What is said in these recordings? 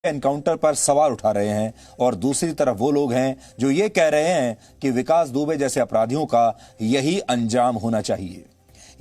Encounter पर सवाल उठा रहे हैं और दूसरी तरफ वो लोग हैं जो ये कह रहे हैं कि विकास दुबे जैसे अपराधियों का यही अंजाम होना चाहिए।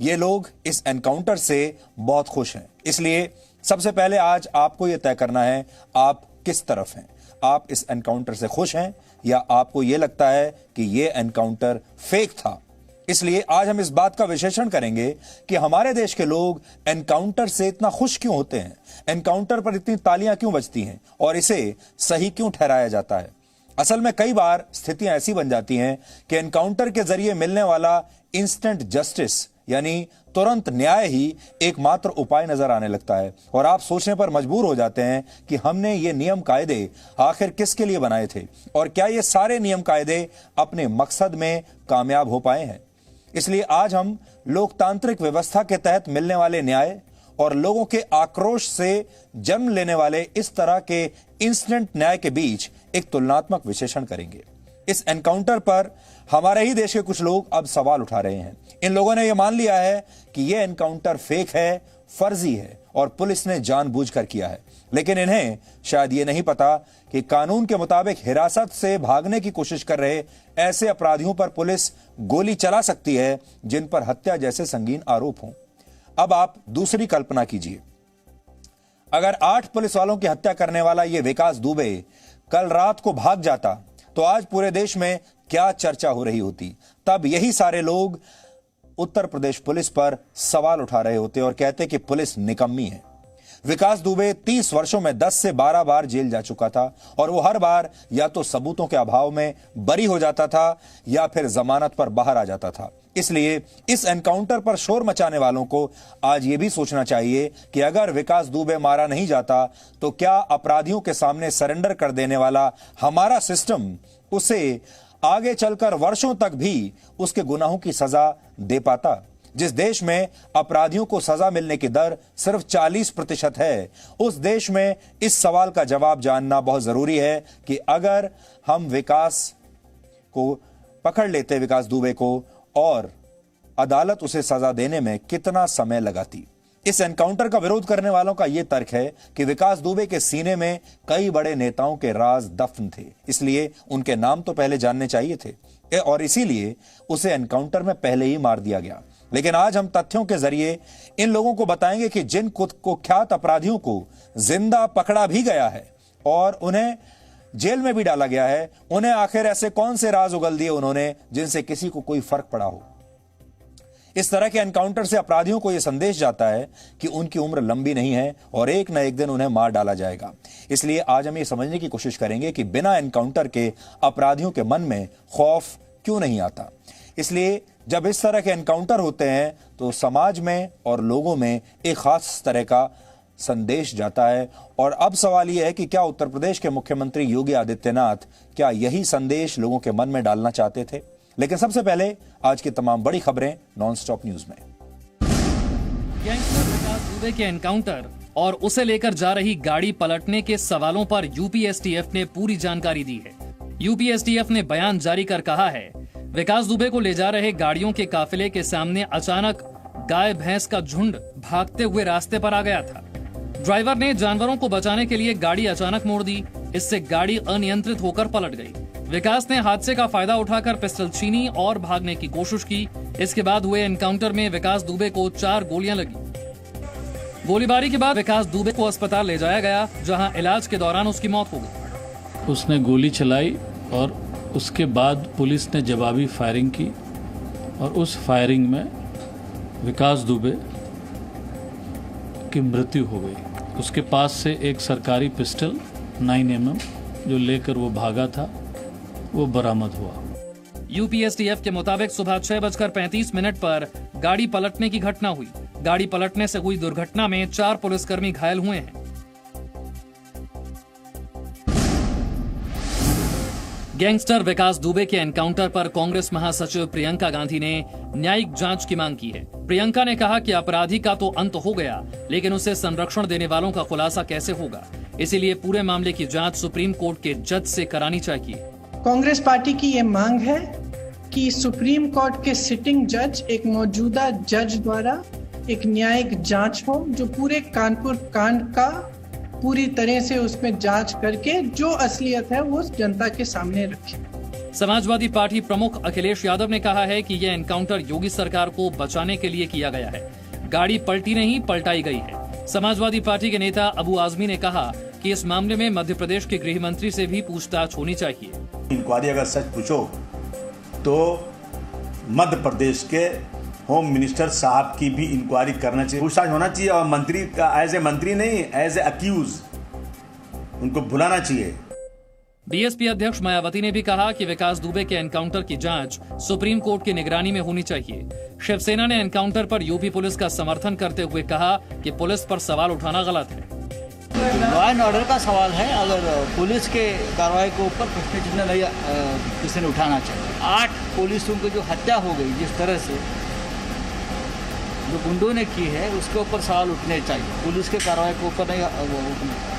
ये लोग इस एनकाउंटर से बहुत खुश हैं। इसलिए सबसे पहले आज आपको यह तय करना है आप किस तरफ हैं। आप इस एनकाउंटर से खुश हैं या आपको यह लगता है कि यह एनकाउंटर फेक था। इसलिए आज हम इस बात का विश्लेषण करेंगे कि हमारे देश के लोग एनकाउंटर से इतना खुश क्यों होते हैं, एनकाउंटर पर इतनी तालियां क्यों बजती हैं और इसे सही क्यों ठहराया जाता है। असल में कई बार स्थितियां ऐसी बन जाती हैं कि एनकाउंटर के जरिए मिलने वाला इंस्टेंट जस्टिस यानी तुरंत न्याय ही एकमात्र उपाय नजर आने लगता है और आप सोचने पर मजबूर हो जाते हैं कि हमने ये नियम कायदे आखिर किसके लिए बनाए थे और क्या ये सारे नियम कायदे अपने मकसद में कामयाब हो पाए हैं। इसलिए आज हम लोकतांत्रिक व्यवस्था के तहत मिलने वाले न्याय और लोगों के आक्रोश से जन्म लेने वाले इस तरह के इंस्टेंट न्याय के बीच एक तुलनात्मक विश्लेषण करेंगे। इस एनकाउंटर पर हमारे ही देश के कुछ लोग अब सवाल उठा रहे हैं। इन लोगों ने यह मान लिया है कि यह एनकाउंटर फेक है, फर्जी है और पुलिस ने जानबूझकर किया है। लेकिन इन्हें शायद यह नहीं पता कि कानून के मुताबिक हिरासत से भागने की कोशिश कर रहे ऐसे अपराधियों पर पुलिस गोली चला सकती है जिन पर हत्या जैसे संगीन आरोप हों। अब आप दूसरी कल्पना कीजिए, अगर 8 पुलिस वालों की हत्या करने वाला यह विकास दुबे कल रात को भाग जाता तो आज पूरे देश में क्या चर्चा हो रही होती। तब यही सारे लोग उत्तर प्रदेश पुलिस पर सवाल उठा रहे होते और कहते कि पुलिस निकम्मी है। विकास दुबे 30 वर्षों में 10 से 12 बार जेल जा चुका था और वो हर बार या तो सबूतों के अभाव में बरी हो जाता था या फिर जमानत पर बाहर आ जाता था। इसलिए इस एनकाउंटर पर शोर मचाने वालों को आज ये भी सोचना चाहिए कि अगर विकास दुबे मारा नहीं जाता तो क्या अपराधियों के सामने सरेंडर कर देने वाला हमारा सिस्टम उसे आगे चलकर वर्षों तक भी उसके गुनाहों की सजा दे पाता। जिस देश में अपराधियों को सजा मिलने की दर सिर्फ 40% है, उस देश में इस सवाल का जवाब जानना बहुत जरूरी है कि अगर हम विकास को पकड़ लेते, विकास दुबे को, और अदालत उसे सजा देने में कितना समय लगाती। इस एनकाउंटर का विरोध करने वालों का यह तर्क है कि विकास दुबे के सीने में कई बड़े नेताओं के राज दफन थे, इसलिए उनके नाम तो पहले जानने चाहिए थे और इसीलिए उसे एनकाउंटर में पहले ही मार दिया गया। लेकिन आज हम तथ्यों के जरिए इन लोगों को बताएंगे कि जिन कुख्यात अपराधियों को जिंदा पकड़ा भी गया है और उन्हें जेल में भी डाला गया है, उन्हें आखिर ऐसे कौन से राज उगल दिए उन्होंने जिनसे किसी को कोई फर्क पड़ा हो। इस तरह के एनकाउंटर से अपराधियों को यह संदेश जाता है कि उनकी उम्र लंबी नहीं है और एक न एक दिन उन्हें मार डाला जाएगा। इसलिए आज हम ये समझने की कोशिश करेंगे कि बिना एनकाउंटर के अपराधियों के मन में खौफ क्यों नहीं आता। इसलिए जब इस तरह के एनकाउंटर होते हैं तो समाज में और लोगों में एक खास तरह का संदेश जाता है। और अब सवाल यह है कि क्या उत्तर प्रदेश के मुख्यमंत्री योगी आदित्यनाथ क्या यही संदेश लोगों के मन में डालना चाहते थे। लेकिन सबसे पहले आज की तमाम बड़ी खबरें नॉनस्टॉप न्यूज में। गैंगस्टर विकास दुबे के एनकाउंटर और उसे लेकर जा रही गाड़ी पलटने के सवालों पर यूपीएसटीएफ ने पूरी जानकारी दी है। यूपीएसटीएफ ने बयान जारी कर कहा है, विकास दुबे को ले जा रहे गाड़ियों के काफिले के सामने अचानक गाय भैंस का झुंड भागते हुए रास्ते पर आ गया था। ड्राइवर ने जानवरों को बचाने के लिए गाड़ी अचानक मोड़ दी, इससे गाड़ी अनियंत्रित होकर पलट गई। विकास ने हादसे का फायदा उठाकर पिस्टल छीनी और भागने की कोशिश की। इसके बाद हुए एनकाउंटर में विकास दुबे को 4 गोलियां लगी। गोलीबारी के बाद विकास दुबे को अस्पताल ले जाया गया, जहां इलाज के दौरान उसकी मौत हो गई। उसने गोली चलाई और उसके बाद पुलिस ने जवाबी फायरिंग की और उस फायरिंग में विकास दुबे की मृत्यु हो गई। उसके पास से एक सरकारी पिस्टल 9mm जो लेकर वो भागा था वो बरामद हुआ। यूपीएसटीएफ के मुताबिक सुबह 6:35 पर गाड़ी पलटने की घटना हुई। गाड़ी पलटने से हुई दुर्घटना में 4 पुलिसकर्मी घायल हुए हैं। गैंगस्टर विकास दुबे के एनकाउंटर पर कांग्रेस महासचिव प्रियंका गांधी ने न्यायिक जांच की मांग की है। प्रियंका ने कहा कि अपराधी का तो अंत हो गया, लेकिन उसे संरक्षण देने वालों का खुलासा कैसे होगा, इसीलिए पूरे मामले की जांच सुप्रीम कोर्ट के जज से करानी चाहिए। कांग्रेस पार्टी की ये मांग है कि सुप्रीम कोर्ट के सिटिंग जज, एक मौजूदा जज द्वारा एक न्यायिक जांच हो जो पूरे कानपुर कांड का पूरी तरह से उसमें जांच करके जो असलियत है वो जनता के सामने रखे। समाजवादी पार्टी प्रमुख अखिलेश यादव ने कहा है कि यह एनकाउंटर योगी सरकार को बचाने के लिए किया गया है। गाड़ी पलटी नहीं, पलटाई गई है। समाजवादी पार्टी के नेता अबू आजमी ने कहा कि इस मामले में मध्य प्रदेश के गृह मंत्री से भी पूछताछ होनी चाहिए। इंक्वायरी अगर सच पूछो तो मध्य प्रदेश के होम मिनिस्टर साहब की भी इंक्वायरी करना चाहिए, पूछताछ होना चाहिए। और मंत्री का एज ए मंत्री नहीं, एज ए अक्यूज उनको बुलाना चाहिए। बीएसपी अध्यक्ष मायावती ने भी कहा कि विकास दुबे के एनकाउंटर की जांच सुप्रीम कोर्ट की निगरानी में होनी चाहिए। शिवसेना ने एनकाउंटर पर यूपी पुलिस का समर्थन करते हुए कहा कि पुलिस पर सवाल उठाना गलत है। लॉ एंड ऑर्डर का सवाल है, अगर पुलिस के कार्रवाई के ऊपर प्रश्न चिन्ह नहीं किसी ने उठाना चाहिए। 8 पुलिसों की जो हत्या हो गई, जिस तरह से जो गुंडों ने की है, उसके ऊपर सवाल उठने चाहिए, पुलिस के कार्रवाई के ऊपर नहीं उठने चाहिए।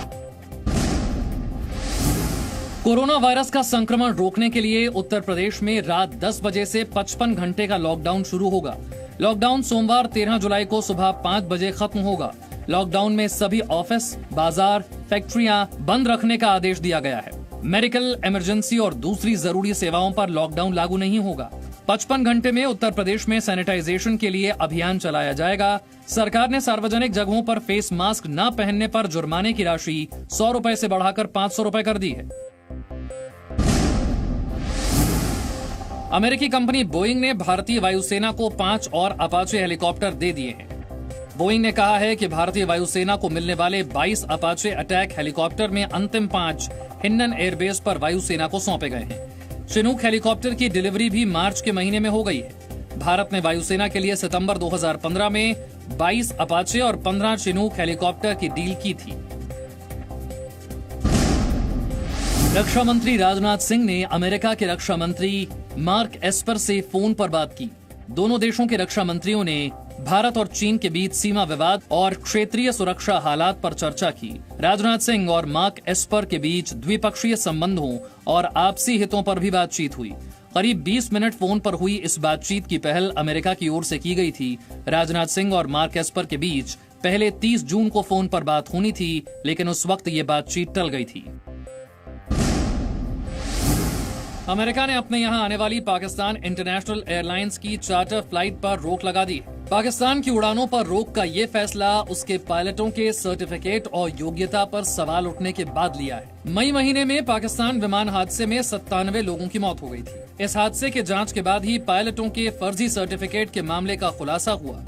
कोरोना वायरस का संक्रमण रोकने के लिए उत्तर प्रदेश में रात 10 बजे से 55 घंटे का लॉकडाउन शुरू होगा। लॉकडाउन सोमवार 13 जुलाई को सुबह 5 बजे खत्म होगा। लॉकडाउन में सभी ऑफिस, बाजार, फैक्ट्रियां बंद रखने का आदेश दिया गया है। मेडिकल, इमरजेंसी और दूसरी जरूरी सेवाओं पर लॉकडाउन लागू नहीं होगा। 55 घंटे में उत्तर प्रदेश में सैनिटाइजेशन के लिए अभियान चलाया जाएगा। सरकार ने सार्वजनिक जगहों पर फेस मास्क न पहनने पर जुर्माने की राशि 100 रुपए से बढ़ाकर 500 रुपए कर दी है। अमेरिकी कंपनी बोइंग ने भारतीय वायुसेना को 5 और अपाचे हेलीकॉप्टर दे दिए हैं। बोइंग ने कहा है कि भारतीय वायुसेना को मिलने वाले 22 अपाचे अटैक हेलीकॉप्टर में अंतिम 5 हिंडन एयरबेस पर वायुसेना को सौंपे गए हैं। चिनूक हेलीकॉप्टर की डिलीवरी भी मार्च के महीने में हो गई है। भारत ने वायुसेना के लिए सितंबर 2015 में 22 अपाचे और 15 चिनूक हेलीकॉप्टर की डील की थी। रक्षा मंत्री राजनाथ सिंह ने अमेरिका के रक्षा मंत्री मार्क एस्पर से फोन पर बात की। दोनों देशों के रक्षा मंत्रियों ने भारत और चीन के बीच सीमा विवाद और क्षेत्रीय सुरक्षा हालात पर चर्चा की। राजनाथ सिंह और मार्क एस्पर के बीच द्विपक्षीय संबंधों और आपसी हितों पर भी बातचीत हुई। करीब 20 मिनट फोन पर हुई इस बातचीत की पहल अमेरिका की ओर से की गई थी। राजनाथ सिंह और मार्क एस्पर के बीच पहले 30 जून को फोन पर बात होनी थी, लेकिन उस वक्त ये बातचीत टल गई थी। अमेरिका ने अपने यहां आने वाली पाकिस्तान इंटरनेशनल एयरलाइंस की चार्टर फ्लाइट पर रोक लगा दी। पाकिस्तान की उड़ानों पर रोक का ये फैसला उसके पायलटों के सर्टिफिकेट और योग्यता पर सवाल उठने के बाद लिया है। मई महीने में पाकिस्तान विमान हादसे में 97 लोगों की मौत हो गई थी। इस हादसे के जांच के बाद ही पायलटों के फर्जी सर्टिफिकेट के मामले का खुलासा हुआ।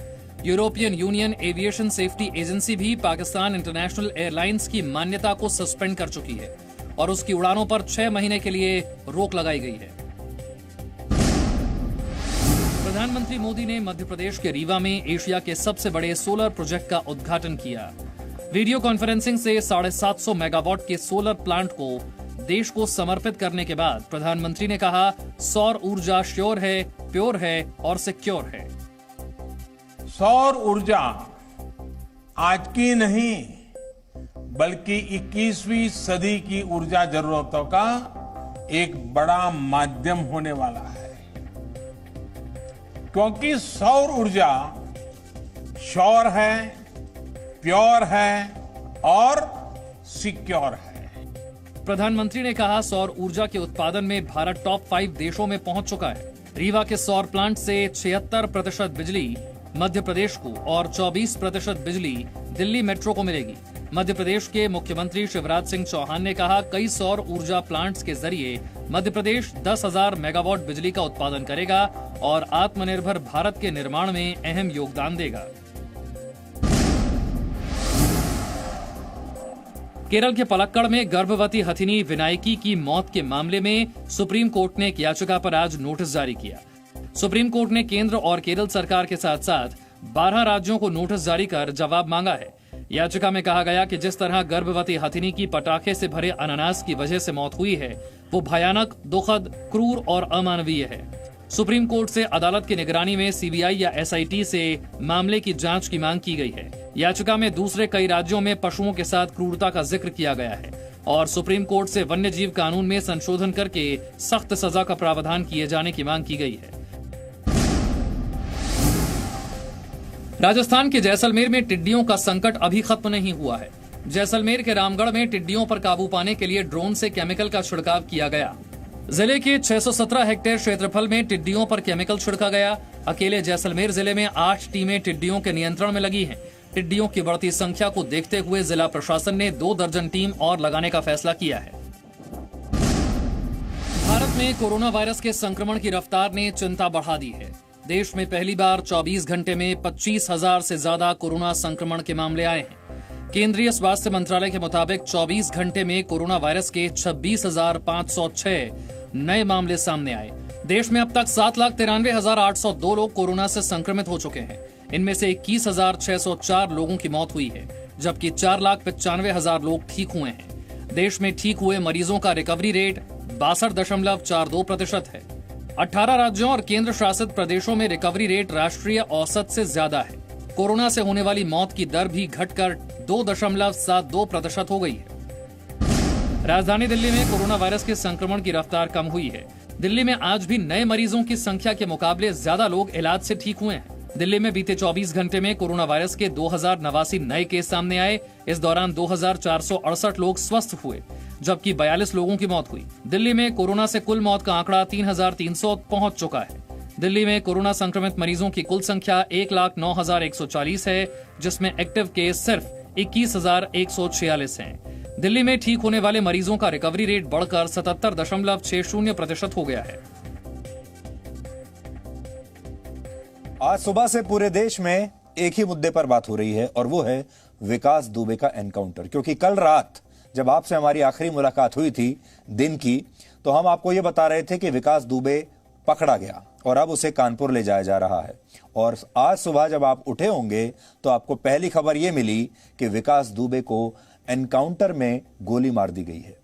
European union aviation safety agency भी पाकिस्तान इंटरनेशनल एयरलाइंस की मान्यता को सस्पेंड कर चुकी है और उसकी उड़ानों पर 6 महीने के लिए रोक लगाई गई है। प्रधानमंत्री मोदी ने मध्य प्रदेश के रीवा में एशिया के सबसे बड़े सोलर प्रोजेक्ट का उद्घाटन किया। वीडियो कॉन्फ्रेंसिंग से 750 मेगावाट के सोलर प्लांट को देश को समर्पित करने के बाद प्रधानमंत्री ने कहा, सौर ऊर्जा श्योर है, प्योर है और सिक्योर है। सौर ऊर्जा आज की नहीं बल्कि 21वीं सदी की ऊर्जा जरूरतों का एक बड़ा माध्यम होने वाला है, क्योंकि सौर ऊर्जा श्योर है, प्योर है और सिक्योर है। प्रधानमंत्री ने कहा, सौर ऊर्जा के उत्पादन में भारत टॉप 5 देशों में पहुंच चुका है। रीवा के सौर प्लांट से 76% बिजली मध्य प्रदेश को और 24% बिजली दिल्ली मेट्रो को मिलेगी। मध्य प्रदेश के मुख्यमंत्री शिवराज सिंह चौहान ने कहा, कई सौर ऊर्जा प्लांट्स के जरिए मध्य प्रदेश 10,000 मेगावाट बिजली का उत्पादन करेगा और आत्मनिर्भर भारत के निर्माण में अहम योगदान देगा। केरल के पलक्कड़ में गर्भवती हथिनी विनायकी की मौत के मामले में सुप्रीम कोर्ट ने एक याचिका पर आज नोटिस जारी किया। सुप्रीम कोर्ट ने केंद्र और केरल सरकार के साथ साथ 12 राज्यों को नोटिस जारी कर जवाब मांगा है। याचिका में कहा गया कि जिस तरह गर्भवती हथिनी की पटाखे से भरे अनानास की वजह से मौत हुई है, वो भयानक, दुखद, क्रूर और अमानवीय है। सुप्रीम कोर्ट से अदालत की निगरानी में सीबीआई या एसआईटी से मामले की जांच की मांग की गई है। याचिका में दूसरे कई राज्यों में पशुओं के साथ क्रूरता का जिक्र किया गया है और सुप्रीम कोर्ट से वन्य जीव कानून में संशोधन करके सख्त सजा का प्रावधान किए जाने की मांग की गई है। राजस्थान के जैसलमेर में टिड्डियों का संकट अभी खत्म नहीं हुआ है। जैसलमेर के रामगढ़ में टिड्डियों पर काबू पाने के लिए ड्रोन से केमिकल का छिड़काव किया गया। जिले के 617 हेक्टेयर क्षेत्रफल में टिड्डियों पर केमिकल छिड़का गया। अकेले जैसलमेर जिले में 8 टीमें टिड्डियों के नियंत्रण में लगी हैं। टिड्डियों की बढ़ती संख्या को देखते हुए जिला प्रशासन ने 2 दर्जन टीम और लगाने का फैसला किया है। भारत में कोरोना वायरस के संक्रमण की रफ्तार ने चिंता बढ़ा दी है। देश में पहली बार 24 घंटे में 25,000 से ज्यादा कोरोना संक्रमण के मामले आए हैं। केंद्रीय स्वास्थ्य मंत्रालय के मुताबिक 24 घंटे में कोरोना वायरस के 26,506 नए मामले सामने आए। देश में अब तक 7,93,802 लोग कोरोना से संक्रमित हो चुके हैं। इनमें से 21,604 लोगों की मौत हुई है, जबकि 4,95,000 लोग ठीक हुए हैं। देश में ठीक हुए मरीजों का रिकवरी रेट 62.42% है। 18 राज्यों और केंद्र शासित प्रदेशों में रिकवरी रेट राष्ट्रीय औसत से ज्यादा है। कोरोना से होने वाली मौत की दर भी घटकर 2.72% हो गई है। राजधानी दिल्ली में कोरोना वायरस के संक्रमण की रफ्तार कम हुई है। दिल्ली में आज भी नए मरीजों की संख्या के मुकाबले ज्यादा लोग इलाज से ठीक हुए हैं। दिल्ली में बीते 24 घंटे में कोरोना वायरस के 2089 नए केस सामने आए। इस दौरान 2,468 लोग स्वस्थ हुए, जबकि 42 लोगों की मौत हुई। दिल्ली में कोरोना से कुल मौत का आंकड़ा 3,300 पहुंच चुका है। दिल्ली में कोरोना संक्रमित मरीजों की कुल संख्या 1,09,140 है, जिसमें एक्टिव केस सिर्फ 21,146 हैं। दिल्ली में ठीक होने वाले मरीजों का रिकवरी रेट बढ़कर 77.60% हो गया है। आज सुबह से पूरे देश में एक ही मुद्दे पर बात हो रही है और वो है विकास दुबे का एनकाउंटर। क्योंकि कल रात जब आपसे हमारी आखिरी मुलाकात हुई थी दिन की, तो हम आपको ये बता रहे थे कि विकास दुबे पकड़ा गया और अब उसे कानपुर ले जाया जा रहा है। और आज सुबह जब आप उठे होंगे तो आपको पहली खबर यह मिली कि विकास दुबे को एनकाउंटर में गोली मार दी गई है।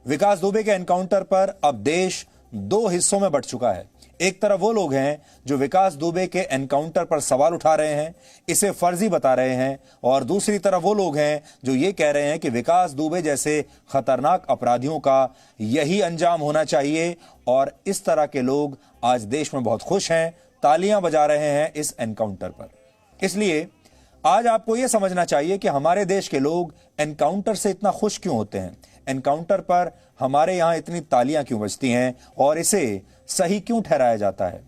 विकास दुबे के एनकाउंटर पर अब देश 2 हिस्सों में बंट चुका है। एक तरफ वो लोग हैं जो विकास दुबे के एनकाउंटर पर सवाल उठा रहे हैं, इसे फर्जी बता रहे हैं, और दूसरी तरफ वो लोग हैं जो ये कह रहे हैं कि विकास दुबे जैसे खतरनाक अपराधियों का यही अंजाम होना चाहिए। और इस तरह के लोग आज देश में बहुत खुश हैं, तालियां बजा रहे हैं इस एनकाउंटर पर। इसलिए आज आपको यह समझना चाहिए कि हमारे देश के लोग एनकाउंटर से इतना खुश क्यों होते हैं, एनकाउंटर पर हमारे यहां इतनी तालियां क्यों बजती हैं और इसे सही क्यों ठहराया जाता है।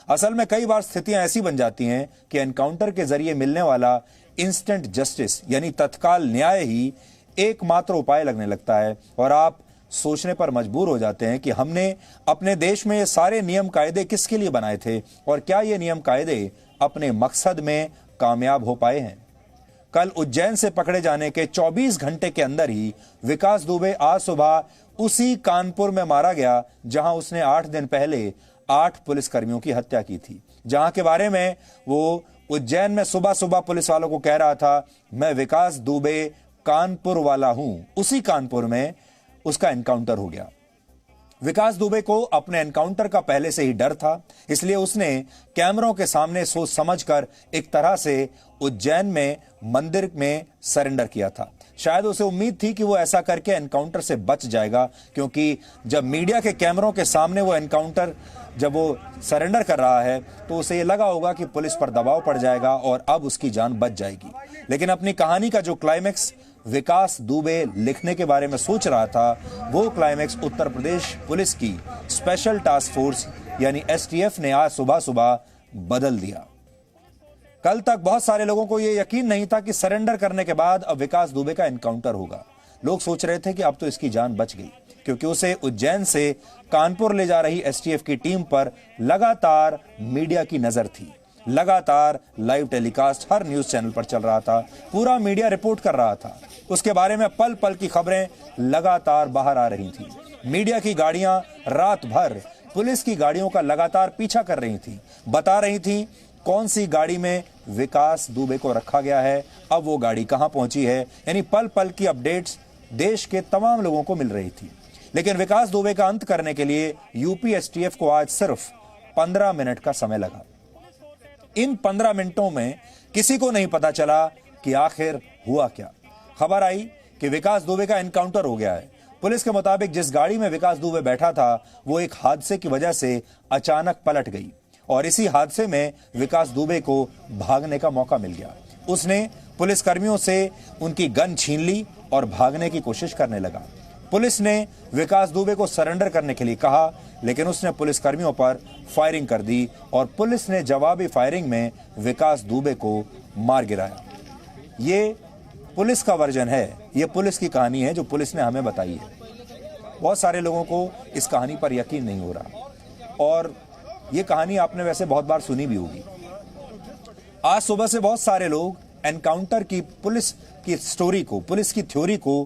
असल में कई बार स्थितियां ऐसी बन जाती हैं कि एनकाउंटर के जरिए मिलने वाला इंस्टेंट जस्टिस यानी तत्काल न्याय ही एकमात्र उपाय लगने लगता है और आप सोचने पर मजबूर हो जाते हैं कि हमने अपने देश में ये सारे नियम कायदे किसके लिए बनाए थे और क्या ये नियम कायदे अपने मकसद में कामयाब हो पाए हैं। कल उज्जैन से पकड़े जाने के 24 घंटे के अंदर ही विकास दुबे आज सुबह उसी कानपुर में मारा गया जहां उसने 8 दिन पहले 8 पुलिसकर्मियों की हत्या की थी, जहां के बारे में वो उज्जैन में सुबह सुबह पुलिस वालों को कह रहा था, मैं विकास दुबे कानपुर वाला हूं। उसी कानपुर में उसका एनकाउंटर हो गया। विकास दुबे को अपने एनकाउंटर का पहले से ही डर था, इसलिए उसने कैमरों के सामने सोच समझकर एक तरह से उज्जैन में मंदिर में सरेंडर किया था। शायद उसे उम्मीद थी कि वो ऐसा करके एनकाउंटर से बच जाएगा, क्योंकि जब मीडिया के कैमरों के सामने वो एनकाउंटर जब वो सरेंडर कर रहा है तो उसे ये लगा होगा कि पुलिस पर दबाव पड़ जाएगा और अब उसकी जान बच जाएगी। लेकिन अपनी कहानी का जो क्लाइमेक्स विकास दुबे लिखने के बारे में सोच रहा था, वो क्लाइमेक्स उत्तर प्रदेश पुलिस की स्पेशल टास्क फोर्स यानी एसटीएफ ने आज सुबह सुबह बदल दिया। कल तक बहुत सारे लोगों को यह यकीन नहीं था कि सरेंडर करने के बाद अब विकास दुबे का एनकाउंटर होगा। लोग सोच रहे थे कि अब तो इसकी जान बच गई, क्योंकि उसे उज्जैन से कानपुर ले जा रही एसटीएफ की टीम पर लगातार मीडिया की नजर थी। लगातार लाइव टेलीकास्ट हर न्यूज चैनल पर चल रहा था, पूरा मीडिया रिपोर्ट कर रहा था, उसके बारे में पल पल की खबरें लगातार बाहर आ रही थी। मीडिया की गाड़ियां रात भर पुलिस की गाड़ियों का लगातार पीछा कर रही थी, बता रही थी कौन सी गाड़ी में विकास दुबे को रखा गया है, अब वो गाड़ी कहां पहुंची है, यानी पल पल की अपडेट्स देश के तमाम लोगों को मिल रही थी। लेकिन विकास दुबे का अंत करने के लिए यूपी एसटीएफ को आज सिर्फ 15 मिनट का समय लगा। इन 15 मिनटों में किसी को नहीं पता चला कि आखिर हुआ क्या। खबर आई कि विकास दुबे का एनकाउंटर हो गया है। पुलिस के मुताबिक जिस गाड़ी में विकास दुबे बैठा था वो एक हादसे की वजह से अचानक पलट गई और इसी हादसे में विकास दुबे को भागने का मौका मिल गया। उसने पुलिसकर्मियों से उनकी गन छीन ली और भागने की कोशिश करने लगा। पुलिस ने विकास दुबे को सरेंडर करने के लिए कहा, लेकिन उसने पुलिसकर्मियों पर फायरिंग कर दी और पुलिस ने जवाबी फायरिंग में विकास दुबे को मार गिराया। ये पुलिस का वर्जन है, ये पुलिस की कहानी है जो पुलिस ने हमें बताई है। बहुत सारे लोगों को इस कहानी पर यकीन नहीं हो रहा और ये कहानी आपने वैसे बहुत बार सुनी भी होगी। आज सुबह से बहुत सारे लोग एनकाउंटर की पुलिस की स्टोरी को, पुलिस की थ्योरी को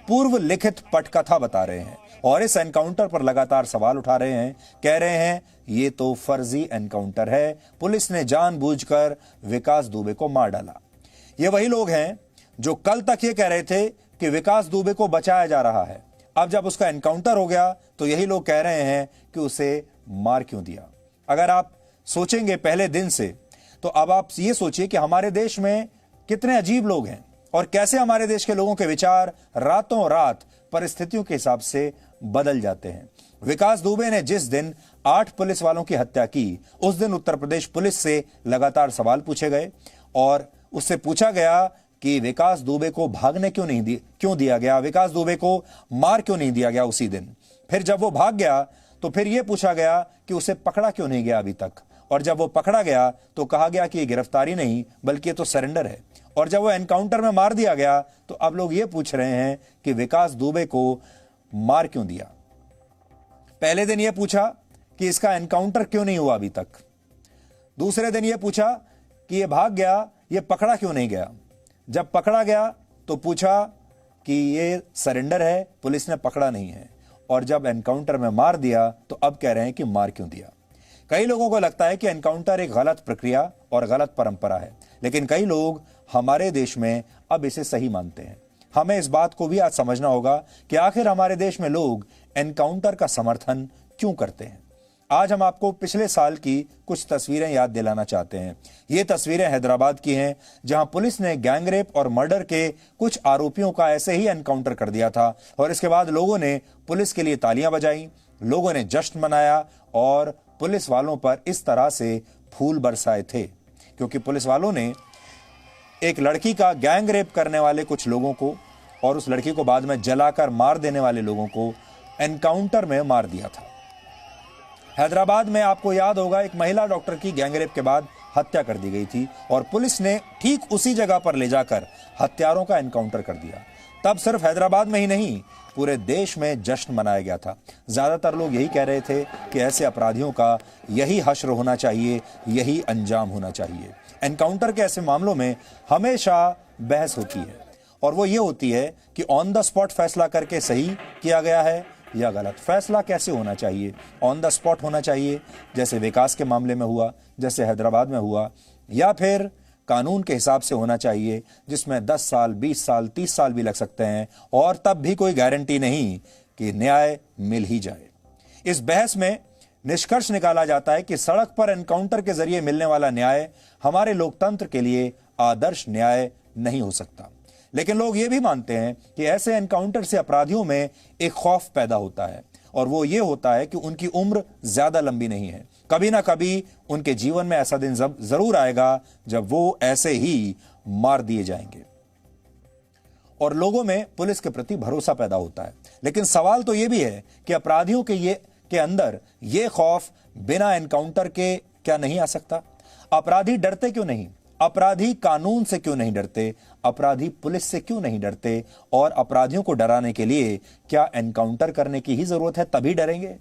पूर्व लिखित पटकथा बता रहे हैं और इस एनकाउंटर पर लगातार सवाल उठा रहे हैं। कह रहे हैं ये तो फर्जी एनकाउंटर है, पुलिस ने जानबूझकर विकास दुबे को मार डाला। ये वही लोग हैं जो कल तक ये कह रहे थे कि विकास दुबे को बचाया जा रहा है। अब जब उसका एनकाउंटर हो गया तो यही लोग कह रहे हैं कि उसे मार क्यों दिया। अगर आप सोचेंगे पहले दिन से, तो अब आप ये सोचिए कि हमारे देश में कितने अजीब लोग हैं और कैसे हमारे देश के लोगों के विचार रातों रात परिस्थितियों के हिसाब से बदल जाते हैं। विकास दुबे ने जिस दिन 8 पुलिस वालों की हत्या की, उस दिन उत्तर प्रदेश पुलिस से लगातार सवाल पूछे गए और उससे पूछा गया कि विकास दुबे को भागने क्यों दिया गया, विकास दुबे को मार क्यों नहीं दिया गया उसी दिन। फिर जब वो भाग गया तो फिर यह पूछा गया कि उसे पकड़ा क्यों नहीं गया अभी तक, और जब वो पकड़ा गया तो कहा गया कि ये गिरफ्तारी नहीं बल्कि ये तो सरेंडर है। और जब वो एनकाउंटर में मार दिया गया तो अब लोग ये पूछ रहे हैं कि विकास दुबे को मार क्यों दिया। पहले दिन ये पूछा कि इसका एनकाउंटर क्यों नहीं हुआ अभी तक, दूसरे दिन ये पूछा कि ये भाग गया, ये पकड़ा क्यों नहीं गया। जब पकड़ा गया तो पूछा कि ये सरेंडर है, पुलिस ने पकड़ा नहीं है, और जब एनकाउंटर में मार दिया तो अब कह रहे हैं कि मार क्यों दिया। कई लोगों को लगता है कि एनकाउंटर एक गलत प्रक्रिया और गलत परंपरा है, लेकिन कई लोग हमारे देश में अब इसे सही मानते हैं। हमें इस बात को भी आज समझना होगा कि आखिर हमारे देश में लोग एनकाउंटर का समर्थन क्यों करते हैं। आज हम आपको पिछले साल की कुछ तस्वीरें याद दिलाना चाहते हैं। ये तस्वीरें हैदराबाद की हैं, जहां पुलिस ने गैंगरेप और मर्डर के कुछ आरोपियों का ऐसे ही एनकाउंटर कर दिया था और इसके बाद लोगों ने पुलिस के लिए तालियां बजाई, लोगों ने जश्न मनाया और पुलिस वालों पर इस तरह से फूल बरसाए थे, क्योंकि पुलिस वालों ने एक लड़की का गैंगरेप करने वाले कुछ लोगों को और उस लड़की को बाद में जलाकर मार देने वाले लोगों को एनकाउंटर में मार दिया था। हैदराबाद में आपको याद होगा एक महिला डॉक्टर की गैंगरेप के बाद हत्या कर दी गई थी और पुलिस ने ठीक उसी जगह पर ले जाकर हत्यारों का एनकाउंटर कर दिया। तब सिर्फ हैदराबाद में ही नहीं, पूरे देश में जश्न मनाया गया था। ज्यादातर लोग यही कह रहे थे कि ऐसे अपराधियों का यही हश्र होना चाहिए, यही अंजाम होना चाहिए। एनकाउंटर के ऐसे मामलों में हमेशा बहस होती है और वो ये होती है कि ऑन द स्पॉट फैसला करके सही किया गया है या गलत। फैसला कैसे होना चाहिए? ऑन द स्पॉट होना चाहिए, जैसे विकास के मामले में हुआ, जैसे हैदराबाद में हुआ, या फिर कानून के हिसाब से होना चाहिए जिसमें 10 साल, 20 साल, 30 साल भी लग सकते हैं और तब भी कोई गारंटी नहीं कि न्याय मिल ही जाए। इस बहस में निष्कर्ष निकाला जाता है कि सड़क पर एनकाउंटर के जरिए मिलने वाला न्याय हमारे लोकतंत्र के लिए आदर्श न्याय नहीं हो सकता। लेकिन लोग ये भी मानते हैं कि ऐसे एनकाउंटर से अपराधियों में एक खौफ पैदा होता है और वो ये होता है कि उनकी उम्र ज्यादा लंबी नहीं है। कभी ना कभी उनके जीवन में ऐसा दिन जरूर आएगा जब वो ऐसे ही मार दिए जाएंगे और लोगों में पुलिस के प्रति भरोसा पैदा होता है। लेकिन सवाल तो ये भी है कि अपराधियों के अंदर ये खौफ बिना एनकाउंटर के क्या नहीं आ सकता? अपराधी डरते क्यों नहीं? अपराधी कानून से क्यों नहीं डरते? अपराधी पुलिस से क्यों नहीं डरते? और अपराधियों को डराने के लिए क्या एनकाउंटर करने की ही जरूरत है तभी डरेंगे?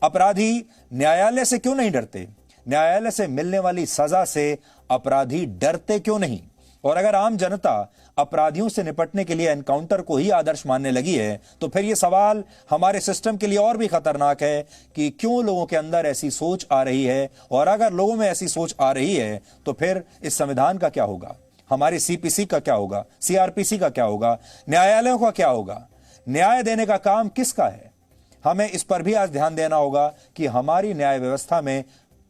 अपराधी न्यायालय से क्यों नहीं डरते? न्यायालय से मिलने वाली सजा से अपराधी डरते क्यों नहीं? और अगर आम जनता अपराधियों से निपटने के लिए एनकाउंटर को ही आदर्श मानने लगी है तो फिर यह सवाल हमारे सिस्टम के लिए और भी खतरनाक है कि क्यों लोगों के अंदर ऐसी सोच आ रही है, और अगर लोगों में ऐसी सोच आ रही है तो फिर इस संविधान का क्या होगा, हमारी सीपीसी का क्या होगा, सीआरपीसी का क्या होगा, न्यायालयों का क्या होगा? न्याय देने का काम किसका है? हमें इस पर भी आज ध्यान देना होगा कि हमारी न्याय व्यवस्था में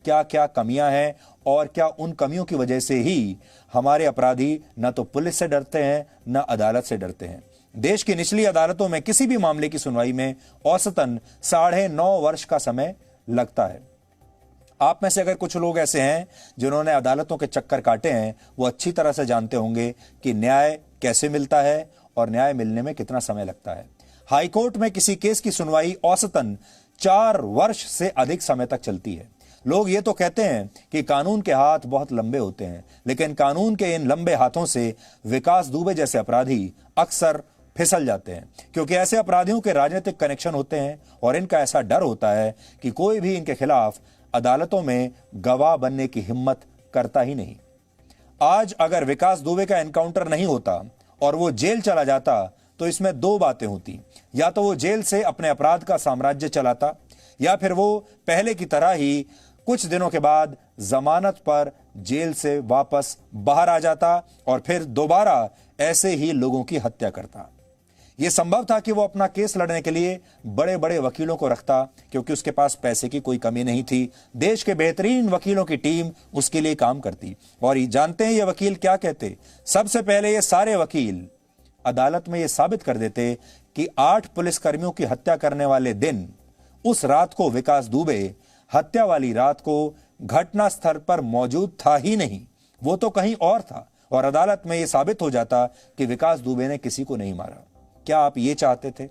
क्या क्या कमियां हैं और क्या उन कमियों की वजह से ही हमारे अपराधी न तो पुलिस से डरते हैं न अदालत से डरते हैं। देश की निचली अदालतों में किसी भी मामले की सुनवाई में औसतन 9.5 वर्ष का समय लगता है। आप में से अगर कुछ लोग ऐसे हैं जिन्होंने अदालतों के चक्कर काटे हैं, वो अच्छी तरह से जानते होंगे कि न्याय कैसे मिलता है और न्याय मिलने में कितना समय लगता है। हाईकोर्ट में किसी केस की सुनवाई औसतन 4 वर्ष से अधिक समय तक चलती है। लोग ये तो कहते हैं कि कानून के हाथ बहुत लंबे होते हैं, लेकिन कानून के इन लंबे हाथों से विकास दुबे जैसे अपराधी अक्सर फिसल जाते हैं, क्योंकि ऐसे अपराधियों के राजनीतिक कनेक्शन होते हैं और इनका ऐसा डर होता है कि कोई भी इनके खिलाफ अदालतों में गवाह बनने की हिम्मत करता ही नहीं। आज अगर विकास दुबे का एनकाउंटर नहीं होता और वो जेल चला जाता तो इसमें 2 बातें होती। या तो वो जेल से अपने अपराध का साम्राज्य चलाता, या फिर वो पहले की तरह ही कुछ दिनों के बाद जमानत पर जेल से वापस बाहर आ जाता और फिर दोबारा ऐसे ही लोगों की हत्या करता। यह संभव था कि वो अपना केस लड़ने के लिए बड़े बड़े वकीलों को रखता, क्योंकि उसके पास पैसे की कोई कमी नहीं थी। देश के बेहतरीन वकीलों की टीम उसके लिए काम करती। और ये जानते हैं ये वकील क्या कहते? सबसे पहले ये सारे वकील अदालत में ये साबित कर देते कि 8 पुलिसकर्मियों की हत्या करने वाले दिन, उस रात को विकास दुबे हत्या वाली रात को घटना स्थल पर मौजूद था ही नहीं, वो तो कहीं और था। और अदालत में यह साबित हो जाता कि विकास दुबे ने किसी को नहीं मारा। क्या आप ये चाहते थे?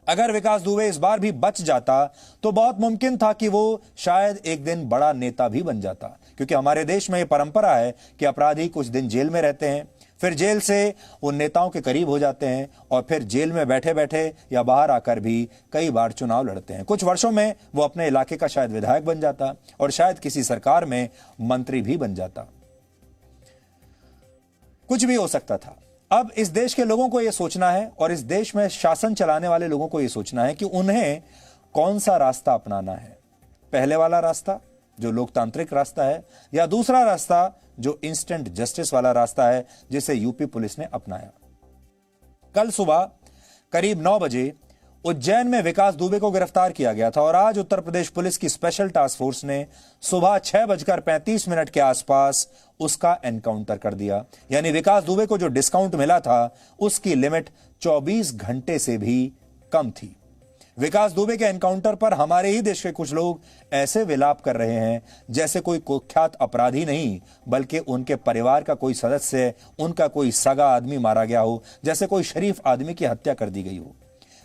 अगर विकास दुबे इस बार भी बच जाता तो बहुत मुमकिन था कि वो शायद एक दिन बड़ा नेता भी बन जाता, क्योंकि हमारे देश में यह परंपरा है कि अपराधी कुछ दिन जेल में रहते हैं, फिर जेल से उन नेताओं के करीब हो जाते हैं और फिर जेल में बैठे बैठे या बाहर आकर भी कई बार चुनाव लड़ते हैं। कुछ वर्षों में वो अपने इलाके का शायद विधायक बन जाता और शायद किसी सरकार में मंत्री भी बन जाता। कुछ भी हो सकता था। अब इस देश के लोगों को यह सोचना है और इस देश में शासन चलाने वाले लोगों को यह सोचना है कि उन्हें कौन सा रास्ता अपनाना है। पहले वाला रास्ता जो लोकतांत्रिक रास्ता है, या दूसरा रास्ता जो इंस्टेंट जस्टिस वाला रास्ता है जिसे यूपी पुलिस ने अपनाया। कल सुबह करीब 9 बजे उज्जैन में विकास दुबे को गिरफ्तार किया गया था और आज उत्तर प्रदेश पुलिस की स्पेशल टास्क फोर्स ने सुबह 6:35 के आसपास उसका एनकाउंटर कर दिया। यानी विकास दुबे को जो डिस्काउंट मिला था उसकी लिमिट 24 घंटे से भी कम थी। विकास दुबे के एनकाउंटर पर हमारे ही देश के कुछ लोग ऐसे विलाप कर रहे हैं जैसे कोई कुख्यात अपराधी नहीं, बल्कि उनके परिवार का कोई सदस्य, उनका कोई सगा आदमी मारा गया हो, जैसे कोई शरीफ आदमी की हत्या कर दी गई हो।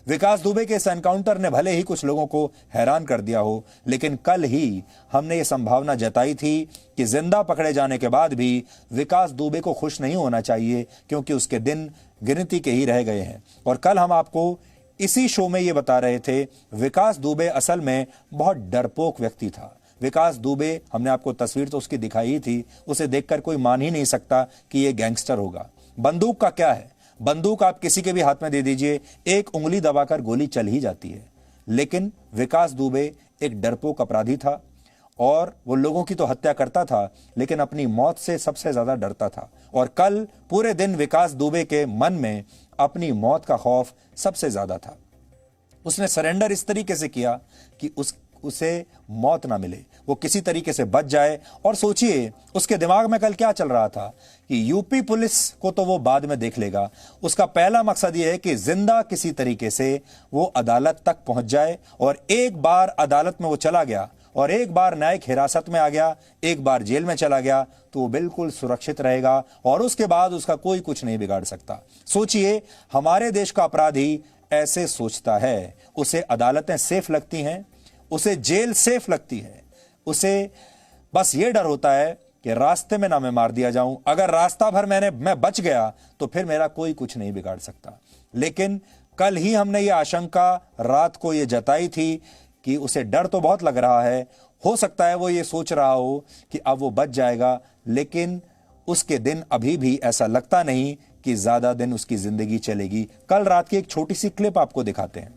विकास दुबे के इस एनकाउंटर ने भले ही कुछ लोगों को हैरान कर दिया हो, लेकिन कल ही हमने ये संभावना जताई थी कि जिंदा पकड़े जाने के बाद भी विकास दुबे को खुश नहीं होना चाहिए, क्योंकि उसके दिन गिनती के ही रह गए हैं। और कल हम आपको इसी शो में ये बता रहे थे, विकास दुबे असल में बहुत डरपोक व्यक्ति था। विकास दुबे, हमने आपको तस्वीर तो उसकी दिखाई ही थी, उसे देखकर कोई मान ही नहीं सकता कि ये गैंगस्टर होगा। बंदूक का क्या है, बंदूक आप किसी के भी हाथ में दे दीजिए, एक उंगली दबाकर गोली चल ही जाती है। लेकिन विकास दुबे एक डरपोक अपराधी था और वो लोगों की तो हत्या करता था, लेकिन अपनी मौत से सबसे ज्यादा डरता था। और कल पूरे दिन विकास दुबे के मन में अपनी मौत का खौफ सबसे ज्यादा था। उसने सरेंडर इस तरीके से किया कि उसे मौत ना मिले, वो किसी तरीके से बच जाए। और सोचिए उसके दिमाग में कल क्या चल रहा था कि यूपी पुलिस को तो वो बाद में देख लेगा, उसका पहला मकसद ये है कि जिंदा किसी तरीके से वो अदालत तक पहुंच जाए। और एक बार अदालत में वो चला गया और एक बार न्यायिक हिरासत में आ गया, एक बार जेल में चला गया, तो वो बिल्कुल सुरक्षित रहेगा और उसके बाद उसका कोई कुछ नहीं बिगाड़ सकता। सोचिए हमारे देश का अपराधी ऐसे सोचता है, उसे अदालतें सेफ लगती हैं, उसे जेल सेफ लगती है, उसे बस ये डर होता है कि रास्ते में ना मैं मार दिया जाऊं, अगर रास्ता भर मैं बच गया तो फिर मेरा कोई कुछ नहीं बिगाड़ सकता। लेकिन कल ही हमने ये आशंका रात को ये जताई थी कि उसे डर तो बहुत लग रहा है, हो सकता है वो ये सोच रहा हो कि अब वो बच जाएगा, लेकिन उसके दिन अभी भी ऐसा लगता नहीं कि ज्यादा दिन उसकी जिंदगी चलेगी। कल रात की एक छोटी सी क्लिप आपको दिखाते हैं।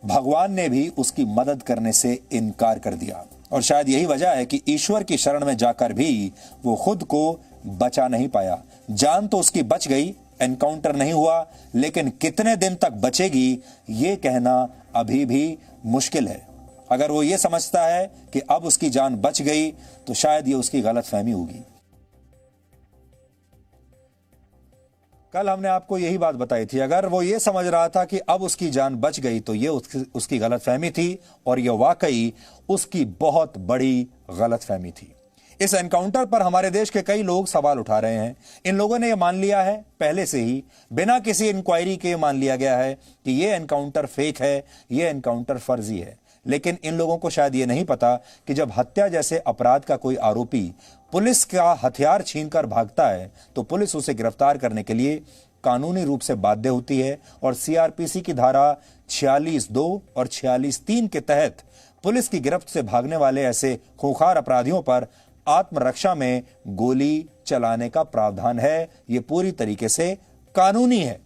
भगवान ने भी उसकी मदद करने से इनकार कर दिया और शायद यही वजह है कि ईश्वर की शरण में जाकर भी वो खुद को बचा नहीं पाया। जान तो उसकी बच गई, एनकाउंटर नहीं हुआ, लेकिन कितने दिन तक बचेगी ये कहना अभी भी मुश्किल है। अगर वो ये समझता है कि अब उसकी जान बच गई तो शायद ये उसकी गलतफहमी होगी। कल हमने आपको यही बात बताई थी, अगर वो ये समझ रहा था कि अब उसकी जान बच गई तो ये उसकी गलतफहमी थी और ये वाकई उसकी बहुत बड़ी गलतफहमी थी। इस एनकाउंटर पर हमारे देश के कई लोग सवाल उठा रहे हैं। इन लोगों ने यह मान लिया है, पहले से ही बिना किसी इंक्वायरी के मान लिया गया है कि यह एनकाउंटर फेक है, यह एनकाउंटर फर्जी है। लेकिन इन लोगों को शायद यह नहीं पता कि जब हत्या जैसे अपराध का कोई आरोपी पुलिस का हथियार छीनकर भागता है तो पुलिस उसे गिरफ्तार करने के लिए कानूनी रूप से बाध्य होती है और सीआरपीसी की धारा 46(2) और 46(3) के तहत पुलिस की गिरफ्त से भागने वाले ऐसे खूंखार अपराधियों पर आत्मरक्षा में गोली चलाने का प्रावधान है। यह पूरी तरीके से कानूनी है,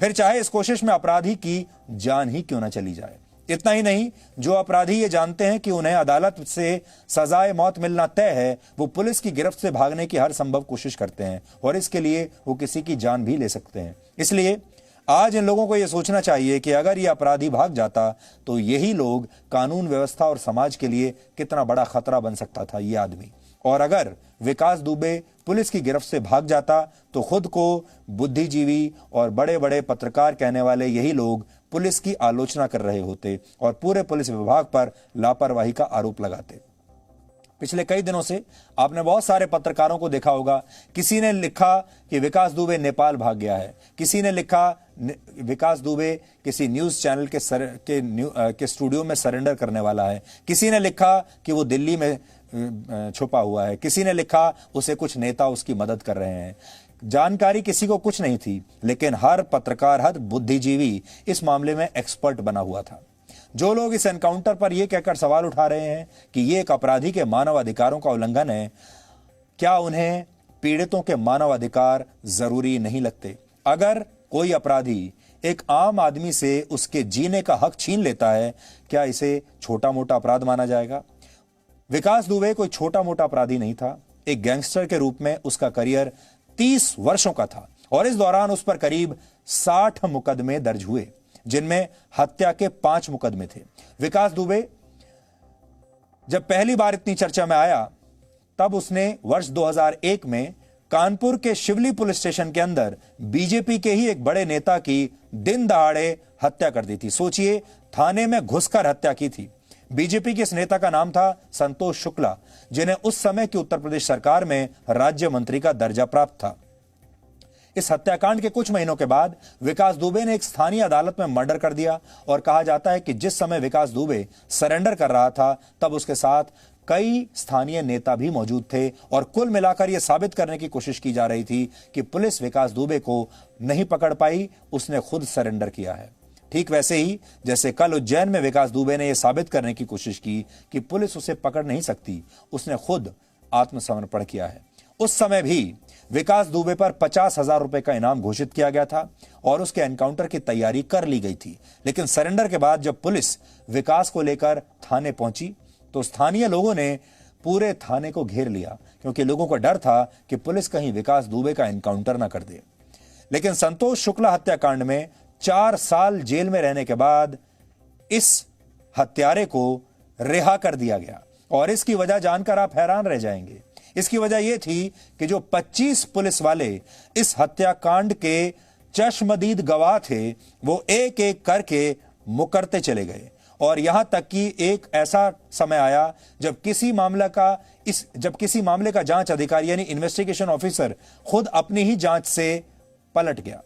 फिर चाहे इस कोशिश में अपराधी की जान ही क्यों न चली जाए। इतना ही नहीं, जो अपराधी ये जानते हैं कि उन्हें अदालत से सजाए मौत मिलना तय है, वो पुलिस की गिरफ्त से भागने की हर संभव कोशिश करते हैं और इसके लिए वो किसी की जान भी ले सकते हैं। इसलिए आज इन लोगों को यह सोचना चाहिए कि अगर ये अपराधी भाग जाता तो यही लोग कानून व्यवस्था और समाज के लिए कितना बड़ा खतरा बन सकता था ये आदमी। और अगर विकास दुबे पुलिस की गिरफ्त से भाग जाता तो खुद को बुद्धिजीवी और बड़े बड़े पत्रकार कहने वाले यही लोग पुलिस की आलोचना कर रहे होते और पूरे पुलिस विभाग पर लापरवाही का आरोप लगाते। पिछले कई दिनों से आपने बहुत सारे पत्रकारों को देखा होगा, किसी ने लिखा कि विकास दुबे नेपाल भाग गया है, किसी ने लिखा विकास दुबे किसी न्यूज चैनल के स्टूडियो में सरेंडर करने वाला है, किसी ने लिखा कि वो दिल्ली में छुपा हुआ है, किसी ने लिखा उसे कुछ नेता उसकी मदद कर रहे हैं। जानकारी किसी को कुछ नहीं थी, लेकिन हर पत्रकार, हर बुद्धिजीवी इस मामले में एक्सपर्ट बना हुआ था। जो लोग इस एनकाउंटर पर यह कहकर सवाल उठा रहे हैं कि यह एक अपराधी के मानव अधिकारों का उल्लंघन है, क्या उन्हें पीड़ितों के मानव अधिकार जरूरी नहीं लगते? अगर कोई अपराधी एक आम आदमी से उसके जीने का हक छीन लेता है, क्या इसे छोटा मोटा अपराध माना जाएगा? विकास दुबे कोई छोटा मोटा अपराधी नहीं था। एक गैंगस्टर के रूप में उसका करियर 30 वर्षों का था और इस दौरान उस पर करीब 60 मुकदमे दर्ज हुए, जिनमें हत्या के 5 मुकदमे थे। विकास दुबे जब पहली बार इतनी चर्चा में आया तब उसने वर्ष 2001 में कानपुर के शिवली पुलिस स्टेशन के अंदर बीजेपी के ही एक बड़े नेता की दिन दहाड़े हत्या कर दी थी। सोचिए, थाने में घुसकर हत्या की थी। बीजेपी के इस नेता का नाम था संतोष शुक्ला, जिन्हें उस समय की उत्तर प्रदेश सरकार में राज्य मंत्री का दर्जा प्राप्त था। इस हत्याकांड के कुछ महीनों के बाद विकास दुबे ने एक स्थानीय अदालत में मर्डर कर दिया और कहा जाता है कि जिस समय विकास दुबे सरेंडर कर रहा था तब उसके साथ कई स्थानीय नेता भी मौजूद थे और कुल मिलाकर यह साबित करने की कोशिश की जा रही थी कि पुलिस विकास दुबे को नहीं पकड़ पाई, उसने खुद सरेंडर किया है। ठीक वैसे ही जैसे कल उज्जैन में विकास दुबे ने यह साबित करने की कोशिश की कि पुलिस उसे पकड़ नहीं सकती, उसने खुद आत्मसमर्पण किया है। उस समय भी विकास दुबे पर 50,000 रुपए का इनाम घोषित किया गया था और उसके एनकाउंटर की तैयारी कर ली गई थी। लेकिन सरेंडर के बाद जब पुलिस विकास को लेकर थाने पहुंची तो स्थानीय लोगों ने पूरे थाने को घेर लिया, क्योंकि लोगों को डर था कि पुलिस कहीं विकास दुबे का एनकाउंटर ना कर दे। लेकिन संतोष शुक्ला हत्याकांड में 4 साल जेल में रहने के बाद इस हत्यारे को रिहा कर दिया गया और इसकी वजह जानकर आप हैरान रह जाएंगे। इसकी वजह यह थी कि जो 25 पुलिस वाले इस हत्याकांड के चश्मदीद गवाह थे, वो एक एक करके मुकरते चले गए और यहां तक कि एक ऐसा समय आया जब किसी मामले का जांच अधिकारी यानी इन्वेस्टिगेशन ऑफिसर खुद अपनी ही जांच से पलट गया।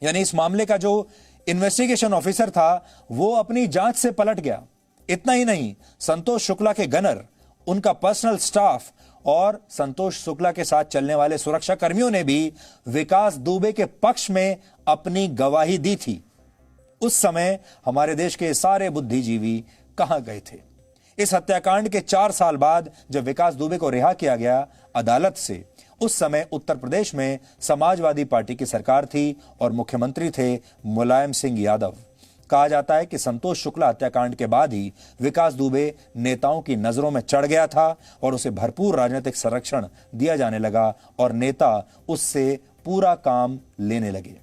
यानी इस मामले का जो इन्वेस्टिगेशन ऑफिसर था वो अपनी जांच से पलट गया। इतना ही नहीं, संतोष शुक्ला के गनर, उनका पर्सनल स्टाफ और संतोष शुक्ला के साथ चलने वाले सुरक्षा कर्मियों ने भी विकास दुबे के पक्ष में अपनी गवाही दी थी। उस समय हमारे देश के सारे बुद्धिजीवी कहां गए थे? इस हत्याकांड के 4 साल बाद जब विकास दुबे को रिहा किया गया अदालत से, उस समय उत्तर प्रदेश में समाजवादी पार्टी की सरकार थी और मुख्यमंत्री थे मुलायम सिंह यादव। कहा जाता है कि संतोष शुक्ला हत्याकांड के बाद ही विकास दुबे नेताओं की नजरों में चढ़ गया था और उसे भरपूर राजनीतिक संरक्षण दिया जाने लगा और नेता उससे पूरा काम लेने लगे।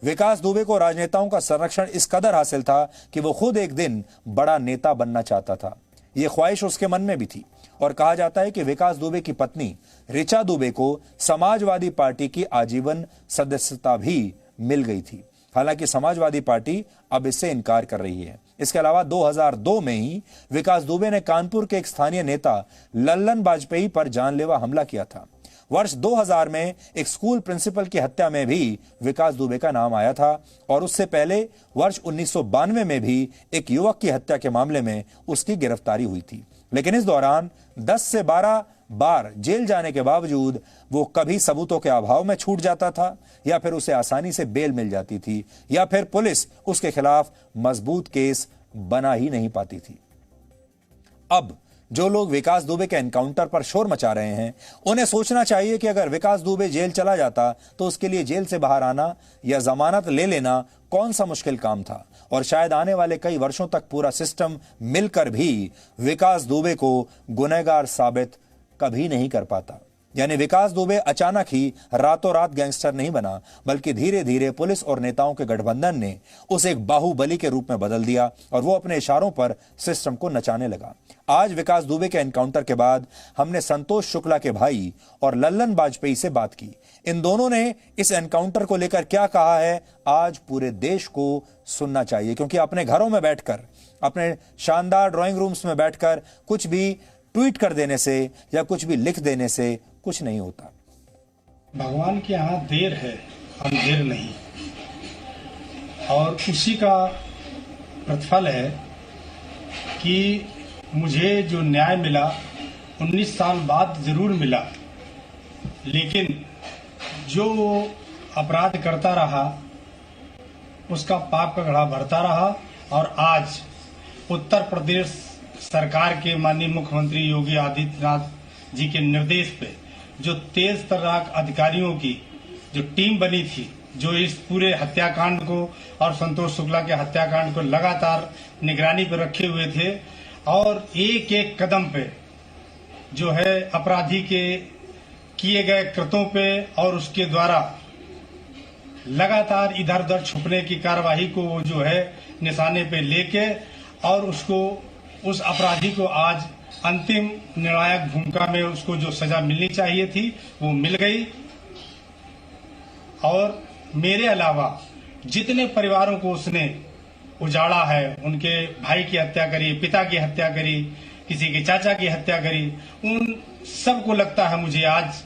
विकास दुबे को राजनेताओं का संरक्षण इस कदर हासिल था कि वो खुद एक दिन बड़ा नेता बनना चाहता था। यह ख्वाहिश उसके मन में भी थी और कहा जाता है कि विकास दुबे की पत्नी ऋचा दुबे को समाजवादी पार्टी की आजीवन सदस्यता भी मिल गई थी। हालांकि समाजवादी पार्टी अब इससे इनकार कर रही है। इसके अलावा 2002 में ही विकास दुबे ने कानपुर के एक स्थानीय नेता लल्लन वाजपेयी पर जानलेवा हमला किया था। वर्ष 2000 में एक स्कूल प्रिंसिपल की हत्या में भी विकास दुबे का नाम आया था और उससे पहले वर्ष 1992 में भी एक युवक की हत्या के मामले में उसकी गिरफ्तारी हुई थी। लेकिन इस दौरान 10 से 12 बार जेल जाने के बावजूद वो कभी सबूतों के अभाव में छूट जाता था, या फिर उसे आसानी से बेल मिल जाती थी, या फिर पुलिस उसके खिलाफ मजबूत केस बना ही नहीं पाती थी। अब जो लोग विकास दुबे के एनकाउंटर पर शोर मचा रहे हैं, उन्हें सोचना चाहिए कि अगर विकास दुबे जेल चला जाता तो उसके लिए जेल से बाहर आना या जमानत ले लेना कौन सा मुश्किल काम था, और शायद आने वाले कई वर्षों तक पूरा सिस्टम मिलकर भी विकास दुबे को गुनहगार साबित कभी नहीं कर पाता। यानी विकास दुबे अचानक ही रातों रात गैंगस्टर नहीं बना, बल्कि धीरे धीरे पुलिस और नेताओं के गठबंधन ने उसे एक बाहुबली के रूप में बदल दिया और वो अपने इशारों पर सिस्टम को नचाने लगा। आज विकास दुबे के एनकाउंटर के बाद हमने संतोष शुक्ला के भाई और लल्लन वाजपेयी से बात की। इन दोनों ने इस एनकाउंटर को लेकर क्या कहा है, आज पूरे देश को सुनना चाहिए, क्योंकि अपने घरों में बैठकर, अपने शानदार ड्राइंग रूम्स में बैठकर कुछ भी ट्वीट कर देने से या कुछ भी लिख देने से कुछ नहीं होता। भगवान के यहाँ देर है, अंधेर नहीं, और उसी का प्रतिफल है कि मुझे जो न्याय मिला 19 साल बाद जरूर मिला, लेकिन जो वो अपराध करता रहा उसका पाप का घड़ा भरता रहा। और आज उत्तर प्रदेश सरकार के माननीय मुख्यमंत्री योगी आदित्यनाथ जी के निर्देश पे जो तेज तर्राक अधिकारियों की जो टीम बनी थी, जो इस पूरे हत्याकांड को और संतोष शुक्ला के हत्याकांड को लगातार निगरानी पर रखे हुए थे, और एक एक कदम पे जो है अपराधी के किए गए कृत्यों पे और उसके द्वारा लगातार इधर उधर छुपने की कार्यवाही को जो है निशाने पे लेके, और उसको उस अपराधी को आज अंतिम निर्णायक भूमिका में उसको जो सजा मिलनी चाहिए थी वो मिल गई। और मेरे अलावा जितने परिवारों को उसने उजाड़ा है, उनके भाई की हत्या करी, पिता की हत्या करी, किसी के चाचा की हत्या करी, उन सबको लगता है मुझे आज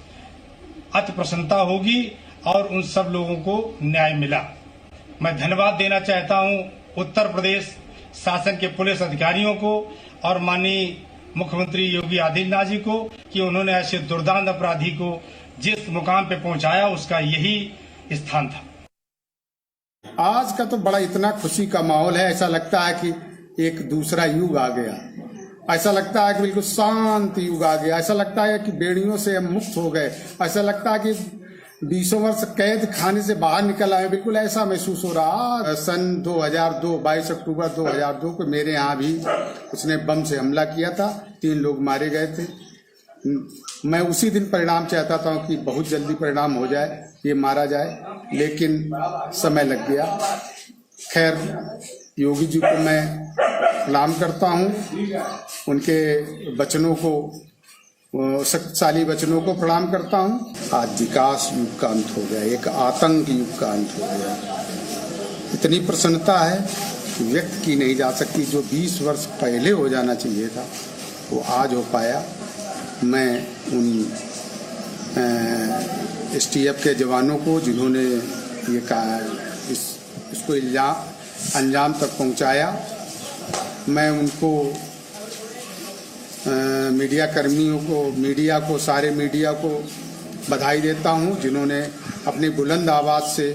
अति प्रसन्नता होगी और उन सब लोगों को न्याय मिला। मैं धन्यवाद देना चाहता हूं उत्तर प्रदेश शासन के पुलिस अधिकारियों को और माननीय मुख्यमंत्री योगी आदित्यनाथ जी को कि उन्होंने ऐसे दुर्दांत अपराधी को जिस मुकाम पे पहुंचाया उसका यही स्थान था। आज का तो बड़ा इतना खुशी का माहौल है, ऐसा लगता है कि एक दूसरा युग आ गया, ऐसा लगता है कि बिल्कुल शांत युग आ गया, ऐसा लगता है कि बेड़ियों से हम मुक्त हो गए, ऐसा लगता है कि 20 वर्ष कैद खाने से बाहर निकल आए, बिल्कुल ऐसा महसूस हो रहा। सन 2002 22 अक्टूबर 2002 को मेरे यहाँ भी उसने बम से हमला किया था, 3 लोग मारे गए थे। मैं उसी दिन परिणाम चाहता था कि बहुत जल्दी परिणाम हो जाए, ये मारा जाए, लेकिन समय लग गया। खैर, योगी जी को मैं सलाम करता हूँ, उनके वचनों को, शक्तिशाली वचनों को प्रणाम करता हूँ। आज विकास युग का अंत हो गया, एक आतंक युग का अंत हो गया। इतनी प्रसन्नता है कि व्यक्त की नहीं जा सकती। जो 20 वर्ष पहले हो जाना चाहिए था वो आज हो पाया। मैं उन STF के जवानों को जिन्होंने ये कहा, इसको अंजाम तक पहुंचाया, मैं उनको मीडिया कर्मियों को, मीडिया को, सारे मीडिया को बधाई देता हूं जिन्होंने अपनी बुलंद आवाज से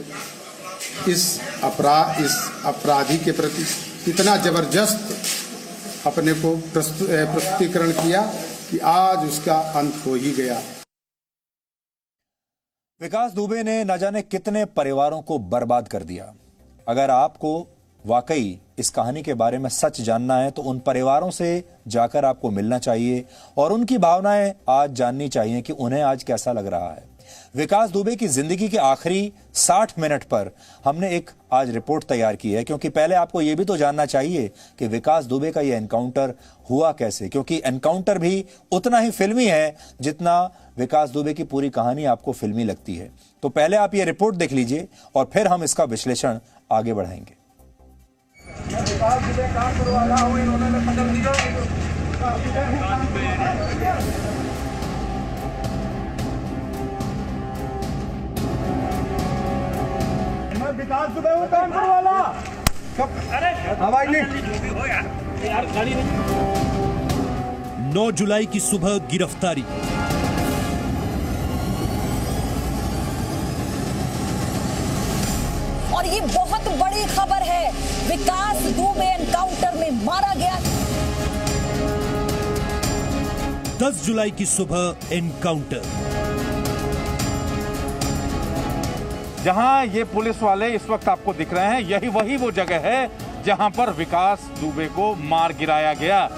इस अपराधी के प्रति इतना जबरदस्त अपने को प्रस्तुतिकरण किया कि आज उसका अंत हो ही गया। विकास दुबे ने न जाने कितने परिवारों को बर्बाद कर दिया। अगर आपको वाकई इस कहानी के बारे में सच जानना है तो उन परिवारों से जाकर आपको मिलना चाहिए और उनकी भावनाएं आज जाननी चाहिए कि उन्हें आज कैसा लग रहा है। विकास दुबे की जिंदगी के आखिरी 60 मिनट पर हमने एक आज रिपोर्ट तैयार की है, क्योंकि पहले आपको यह भी तो जानना चाहिए कि विकास दुबे का यह एनकाउंटर हुआ कैसे, क्योंकि एनकाउंटर भी उतना ही फिल्मी है जितना विकास दुबे की पूरी कहानी आपको फिल्मी लगती है। तो पहले आप ये रिपोर्ट देख लीजिए और फिर हम इसका विश्लेषण आगे बढ़ाएंगे। विकास दुबे विकास दुबे वो कानपुर वाला हवाई नहीं। 9 जुलाई की सुबह गिरफ्तारी। और ये बहुत बड़ी खबर है, विकास दुबे एनकाउंटर में मारा गया। 10 जुलाई की सुबह एनकाउंटर। जहां ये पुलिस वाले इस वक्त आपको दिख रहे हैं, यही वही वो जगह है जहां पर विकास दुबे को मार गिराया गया।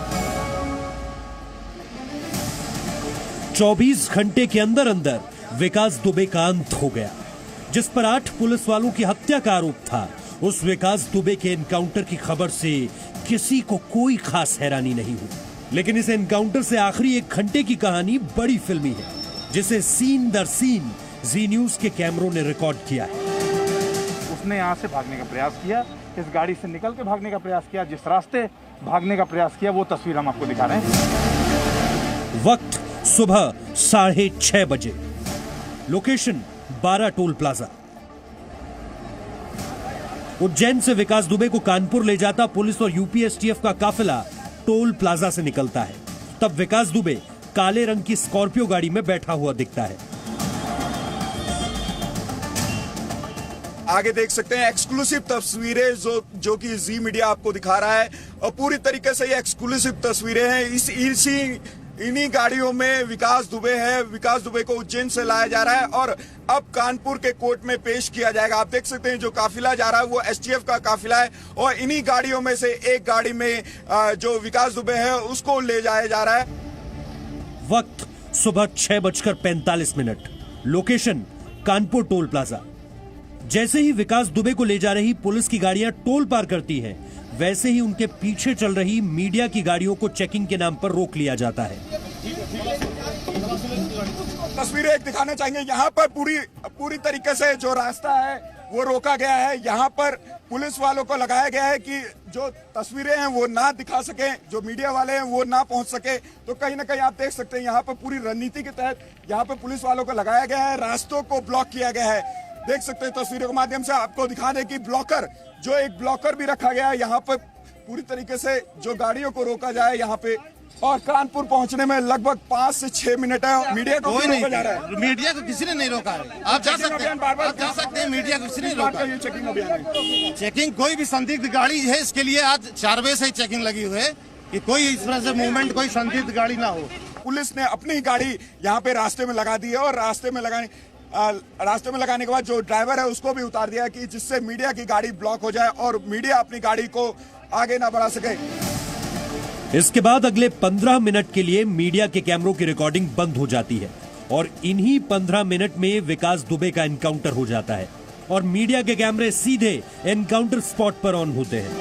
24 घंटे के अंदर अंदर विकास दुबे का अंत हो गया। जिस पर 8 पुलिस वालों की हत्या का आरोप था, उस विकास दुबे के एनकाउंटर की खबर से किसी को कोई खास हैरानी नहीं हुई। लेकिन इस एनकाउंटर से आखिरी 1 घंटे की कहानी बड़ी फिल्मी है, जिसे सीन दर सीन जी न्यूज के कैमरों ने रिकॉर्ड किया है। उसने यहाँ से भागने का प्रयास किया, इस गाड़ी से निकल के भागने का प्रयास किया, जिस रास्ते भागने का प्रयास किया वो तस्वीर हम आपको दिखा रहे हैं। वक्त सुबह 6:30 बजे। Location 12 toll plaza. उज्जैन से विकास दुबे को कानपुर ले जाता पुलिस और यूपीएसटीएफ का काफिला टोल प्लाजा से निकलता है। तब विकास दुबे काले रंग की स्कॉर्पियो गाड़ी में बैठा हुआ दिखता है। आगे देख सकते हैं एक्सक्लूसिव तस्वीरें जो कि जी मीडिया आपको दिखा रहा है, और पूरी तरीके से ये एक्सक्लूसिव तस्वीरें हैं। इन्हीं गाड़ियों में विकास दुबे है। विकास दुबे को उज्जैन से लाया जा रहा है और अब कानपुर के कोर्ट में पेश किया जाएगा। आप देख सकते हैं जो काफिला जा रहा है वो एसटीएफ का काफिला है, और इन्हीं गाड़ियों में से एक गाड़ी में जो विकास दुबे है उसको ले जाया जा रहा है। वक्त सुबह 6:45। Location Kanpur toll plaza. जैसे ही विकास दुबे को ले जा रही पुलिस की गाड़ियां टोल पार करती हैं, वैसे ही उनके पीछे चल रही मीडिया की गाड़ियों को चेकिंग के नाम पर रोक लिया जाता है। तस्वीरें एक दिखाना चाहेंगे। यहाँ पर पूरी तरीके से जो रास्ता है वो रोका गया है। यहाँ पर पुलिस वालों को लगाया गया है कि जो तस्वीरें हैं वो ना दिखा सके, जो मीडिया वाले हैं वो ना पहुंच सके। तो कहीं ना कहीं आप देख सकते हैं यहाँ पर पूरी रणनीति के तहत यहाँ पर पुलिस वालों को लगाया गया है, रास्तों को ब्लॉक किया गया है। देख सकते हैं तस्वीरों के माध्यम से आपको दिखा दें कि एक ब्लॉकर भी रखा गया है यहाँ पर, पूरी तरीके से जो गाड़ियों को रोका जाए यहाँ पे। और कानपुर पहुंचने में लगभग 5 से 6 मिनट है। मीडिया को भी रोका जा रहा है। मीडिया को किसी ने नहीं रोका है। आप जा सकते हैं, आप जा सकते हैं। मीडिया को किसी ने रोका। ये चेकिंग अभियान है। चेकिंग कोई भी संदिग्ध गाड़ी है, इसके लिए आज 4 बजे से ही चेकिंग लगी हुई है कि कोई इस तरह से मूवमेंट, कोई संदिग्ध गाड़ी ना हो। पुलिस ने अपनी गाड़ी यहाँ पे रास्ते में लगा दी है, और रास्ते में लगाने के बाद जो ड्राइवर है उसको भी उतार दिया कि जिससे मीडिया की गाड़ी ब्लॉक हो जाए और मीडिया अपनी गाड़ी को आगे ना बढ़ा सके। इसके बाद अगले 15 मिनट के लिए मीडिया के कैमरों की रिकॉर्डिंग बंद हो जाती है, और इन्हीं 15 मिनट में विकास दुबे का एनकाउंटर हो जाता है और मीडिया के कैमरे सीधे एनकाउंटर स्पॉट पर ऑन होते हैं।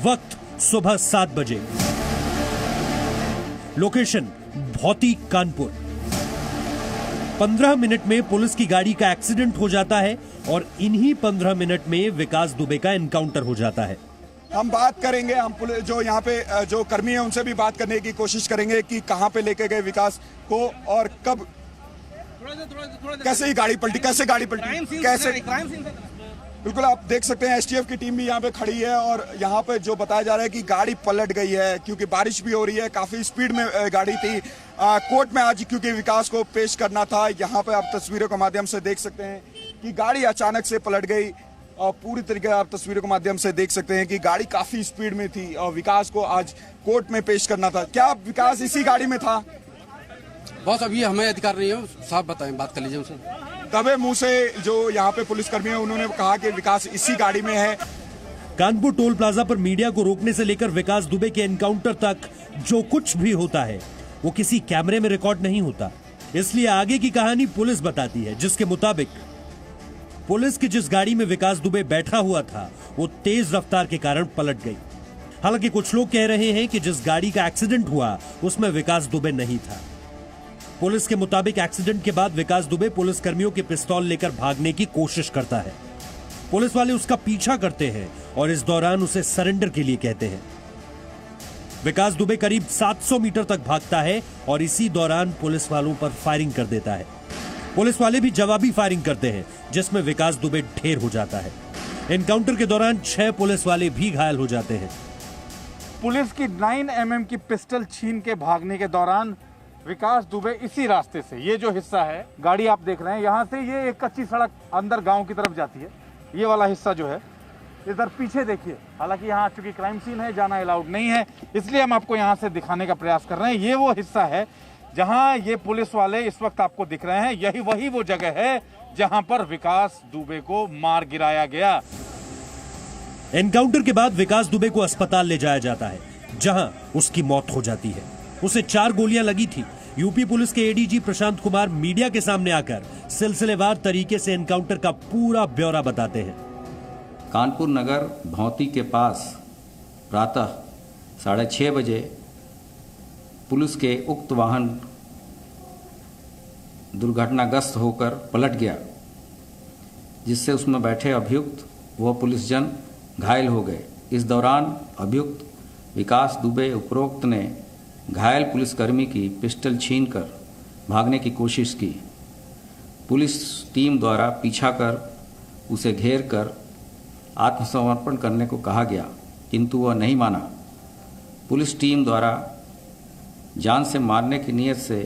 वक्त सुबह 7 बजे। लोकेशन भौती कानपुर। 15 मिनट में पुलिस की गाड़ी का एक्सीडेंट हो जाता है और इन्हीं 15 मिनट में विकास दुबे का एनकाउंटर हो जाता है। हम बात करेंगे, हम जो यहाँ पे जो कर्मी है उनसे भी बात करने की कोशिश करेंगे कि कहाँ पे लेके गए विकास को और कब, कैसे ही गाड़ी पलटी, कैसे। बिल्कुल आप देख सकते हैं एसटीएफ की टीम भी यहाँ पे खड़ी है, और यहाँ पे जो बताया जा रहा है कि गाड़ी पलट गई है क्योंकि बारिश भी हो रही है, काफी स्पीड में गाड़ी थी। कोर्ट में आज क्योंकि विकास को पेश करना था। यहाँ पे आप तस्वीरों के माध्यम से देख सकते हैं कि गाड़ी अचानक से पलट गई, और पूरी तरीके से आप तस्वीरों के माध्यम से देख सकते हैं कि गाड़ी काफी स्पीड में थी और विकास को आज कोर्ट में पेश करना था। क्या विकास इसी गाड़ी में था? बॉस अभी हमें अधिकार नहीं है, साहब बताएं, बात कर लीजिए उनसे। दबे मुंह से जो यहाँ पे पुलिसकर्मी है उन्होंने कहा कि विकास इसी गाड़ी में है। कानपुर टोल प्लाजा पर मीडिया को रोकने से लेकर विकास दुबे के एनकाउंटर तक जो कुछ भी होता है वो किसी कैमरे में रिकॉर्ड नहीं होता, इसलिए आगे की कहानी पुलिस बताती है, जिसके मुताबिक पुलिस की जिस गाड़ी में विकास दुबे बैठा हुआ था वो तेज रफ्तार के कारण पलट गई। हालांकि कुछ लोग कह रहे हैं कि जिस गाड़ी का एक्सीडेंट हुआ उसमें विकास दुबे नहीं था। पुलिस के मुताबिक एक्सीडेंट के बाद विकास दुबे पुलिस कर्मियों के पिस्तौल लेकर भागने की कोशिश करता है। पुलिस वाले उसका पीछा करते हैं और इस दौरान उसे सरेंडर के लिए कहते हैं। विकास दुबे करीब 700 मीटर तक भागता है और इसी दौरान पुलिस वालों पर फायरिंग कर देता है। पुलिस वाले भी जवाबी फायरिंग करते हैं, जिसमें विकास दुबे ढेर हो जाता है। एनकाउंटर के दौरान 6 पुलिस वाले भी घायल हो जाते हैं। पुलिस की 9mm की पिस्टल छीन के भागने के दौरान विकास दुबे इसी रास्ते से, ये जो हिस्सा है, गाड़ी आप देख रहे हैं, यहाँ से ये एक कच्ची सड़क अंदर गांव की तरफ जाती है। ये वाला हिस्सा जो है, इधर पीछे देखिए, हालांकि यहाँ चूंकि क्राइम सीन है, जाना अलाउड नहीं है, इसलिए हम आपको यहाँ से दिखाने का प्रयास कर रहे हैं। ये वो हिस्सा है जहाँ ये पुलिस वाले इस वक्त आपको दिख रहे हैं। यही वही वो जगह है जहाँ पर विकास दुबे को मार गिराया गया। एनकाउंटर के बाद विकास दुबे को अस्पताल ले जाया जाता है, जहां उसकी मौत हो जाती है। उसे 4 गोलियां लगी थी। यूपी पुलिस के एडीजी प्रशांत कुमार मीडिया के सामने आकर सिलसिलेवार तरीके से एनकाउंटर का पूरा ब्यौरा बताते हैं। कानपुर नगर भौती के पास प्रातः 6:30 बजे पुलिस के उक्त वाहन दुर्घटनाग्रस्त होकर पलट गया, जिससे उसमें बैठे अभियुक्त व पुलिसजन घायल हो गए। इस दौरान अभियुक्त विकास दुबे उपरोक्त ने घायल पुलिसकर्मी की पिस्टल छीनकर भागने की कोशिश की। पुलिस टीम द्वारा पीछा कर उसे घेर कर आत्मसमर्पण करने को कहा गया, किंतु वह नहीं माना। पुलिस टीम द्वारा जान से मारने की नीयत से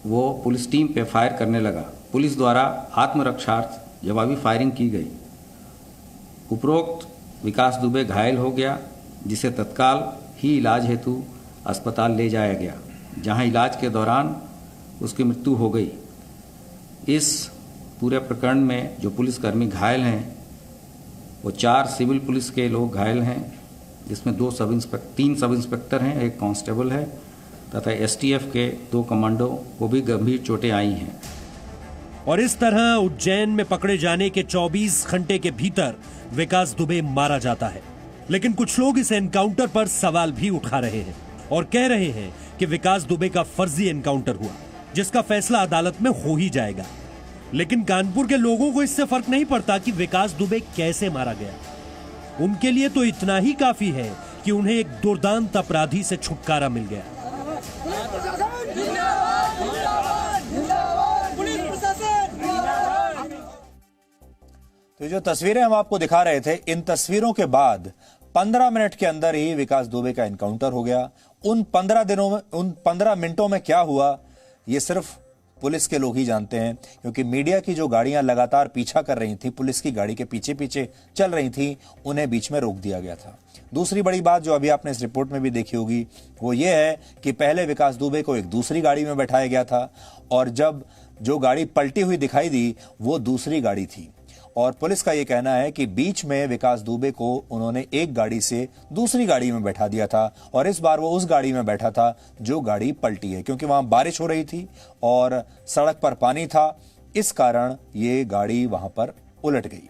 वो पुलिस टीम पे फायर करने लगा। पुलिस द्वारा आत्मरक्षार्थ जवाबी फायरिंग की गई। उपरोक्त विकास दुबे घायल हो गया, जिसे तत्काल ही इलाज हेतु अस्पताल ले जाया गया, जहां इलाज के दौरान उसकी मृत्यु हो गई। इस पूरे प्रकरण में जो पुलिसकर्मी घायल हैं वो 4 सिविल पुलिस के लोग घायल हैं, जिसमें 3 सब इंस्पेक्टर हैं, 1 कांस्टेबल है तथा एसटीएफ के 2 कमांडो को भी गंभीर चोटें आई हैं। और इस तरह उज्जैन में पकड़े जाने के 24 घंटे के भीतर विकास दुबे मारा जाता है। लेकिन कुछ लोग इस एनकाउंटर पर सवाल भी उठा रहे हैं और कह रहे हैं कि विकास दुबे का फर्जी एनकाउंटर हुआ, जिसका फैसला अदालत में हो ही जाएगा। लेकिन कानपुर के लोगों को इससे फर्क नहीं पड़ता कि विकास दुबे कैसे मारा गया। उनके लिए तो इतना ही काफी है कि उन्हें एक दुर्दांत अपराधी से छुटकारा मिल गया। तो जो तस्वीरें हम आपको दिखा रहे थे, इन तस्वीरों के बाद 15 मिनट के अंदर ही विकास दुबे का एनकाउंटर हो गया। उन 15 मिनटों में क्या हुआ, ये सिर्फ पुलिस के लोग ही जानते हैं, क्योंकि मीडिया की जो गाड़ियां लगातार पीछा कर रही थी, पुलिस की गाड़ी के पीछे पीछे चल रही थी, उन्हें बीच में रोक दिया गया था। दूसरी बड़ी बात जो अभी आपने इस रिपोर्ट में भी देखी होगी, वो ये है कि पहले विकास दुबे को एक दूसरी गाड़ी में बैठाया गया था और जब जो गाड़ी पलटी हुई दिखाई दी वो दूसरी गाड़ी थी। और पुलिस का यह कहना है कि बीच में विकास दुबे को उन्होंने एक गाड़ी से दूसरी गाड़ी में बैठा दिया था और इस बार वो उस गाड़ी में बैठा था जो गाड़ी पलटी है, क्योंकि वहां बारिश हो रही थी और सड़क पर पानी था, इस कारण ये गाड़ी वहां पर उलट गई।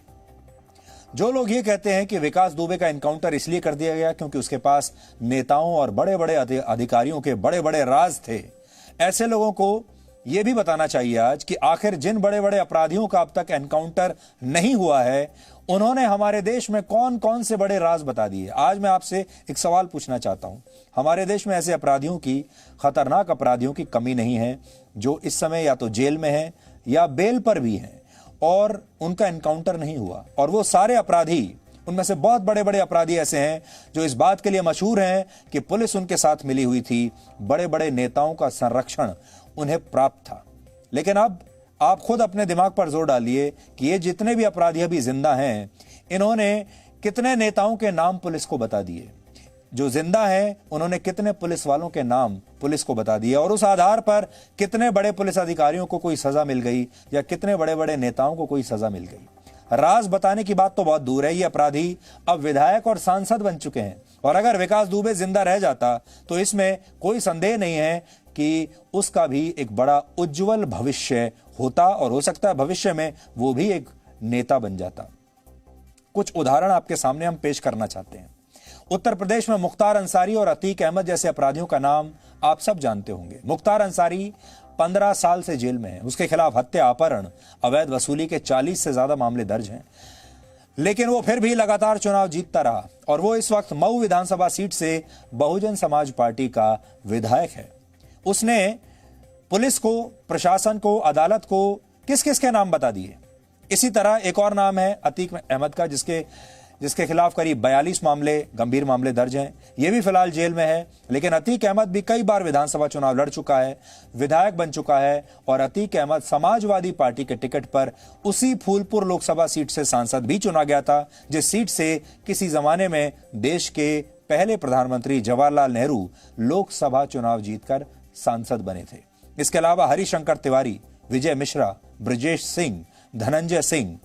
जो लोग ये कहते हैं कि विकास दुबे का एनकाउंटर इसलिए कर दिया गया क्योंकि उसके पास नेताओं और बड़े बड़े अधिकारियों के बड़े बड़े राज थे, ऐसे लोगों को यह भी बताना चाहिए आज कि आखिर जिन बड़े बड़े अपराधियों का अब तक एनकाउंटर नहीं हुआ है, उन्होंने हमारे देश में कौन कौन से बड़े राज बता दिए। आज मैं आपसे एक सवाल पूछना चाहता हूं। हमारे देश में ऐसे अपराधियों की, खतरनाक अपराधियों की कमी नहीं है जो इस समय या तो जेल में है या बेल पर भी हैं और उनका एनकाउंटर नहीं हुआ। और वो सारे अपराधी, उनमें से बहुत बड़े बड़े अपराधी ऐसे हैं जो इस बात के लिए मशहूर हैं कि पुलिस उनके साथ मिली हुई थी, बड़े बड़े नेताओं का संरक्षण उन्हें प्राप्त था। लेकिन अब आप खुद अपने दिमाग पर जोर डालिए कि ये जितने भी अपराधी अभी जिंदा हैं, इन्होंने कितने नेताओं के नाम पुलिस को बता दिए। जो जिंदा हैं उन्होंने कितने पुलिस वालों के नाम पुलिस को बता दिए और उस आधार पर कितने बड़े पुलिस अधिकारियों को कोई सजा मिल गई या कितने बड़े बड़े नेताओं को कोई सजा मिल गई। राज बताने की बात तो बहुत दूर है, ये अपराधी अब विधायक और सांसद बन चुके हैं और अगर विकास दुबे जिंदा रह जाता तो इसमें कोई संदेह नहीं है कि उसका भी एक बड़ा उज्जवल भविष्य होता और हो सकता है भविष्य में वो भी एक नेता बन जाता। कुछ उदाहरण आपके सामने हम पेश करना चाहते हैं। उत्तर प्रदेश में मुख्तार अंसारी और अतीक अहमद जैसे अपराधियों का नाम आप सब जानते होंगे। मुख्तार अंसारी 15 साल से जेल में है। उसके खिलाफ हत्या, अपहरण, अवैध वसूली के 40 से ज्यादा मामले दर्ज हैं। लेकिन वो फिर भी लगातार चुनाव जीतता रहा और वो इस वक्त मऊ विधानसभा सीट से बहुजन समाज पार्टी का विधायक है। उसने पुलिस को, प्रशासन को, अदालत को किस किस के नाम बता दिए। इसी तरह एक और नाम है अतीक अहमद का, जिसके खिलाफ करीब 42 मामले, गंभीर मामले दर्ज हैं। ये भी फिलहाल जेल में है। लेकिन अतीक अहमद भी कई बार विधानसभा चुनाव लड़ चुका है, विधायक बन चुका है और अतीक अहमद समाजवादी पार्टी के टिकट पर उसी फूलपुर लोकसभा सीट से सांसद भी चुना गया था, जिस सीट से किसी जमाने में देश के पहले प्रधानमंत्री जवाहरलाल नेहरू लोकसभा चुनाव जीतकर सांसद बने थे। इसके अलावा हरिशंकर तिवारी, विजय मिश्रा, ब्रजेश सिंह, धनंजय सिंह,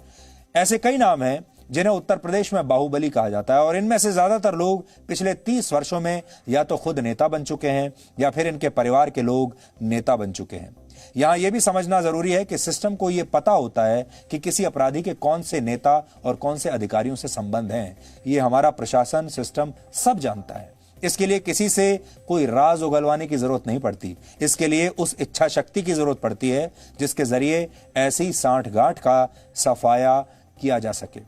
ऐसे कई नाम हैं जिन्हें उत्तर प्रदेश में बाहुबली कहा जाता है। और इनमें से ज्यादातर लोग पिछले 30 वर्षों में या तो खुद नेता बन चुके हैं या फिर इनके परिवार के लोग नेता बन चुके हैं। यहां यह भी समझना जरूरी है कि सिस्टम को यह पता होता है कि किसी अपराधी के कौन से नेता और कौन से अधिकारियों से संबंध हैं। ये हमारा प्रशासन, सिस्टम सब जानता है। इसके लिए किसी से कोई राज उगलवाने की जरूरत नहीं पड़ती। इसके लिए उस इच्छा शक्ति की जरूरत पड़ती है जिसके जरिए ऐसी सांठगांठ का सफाया किया जा सके।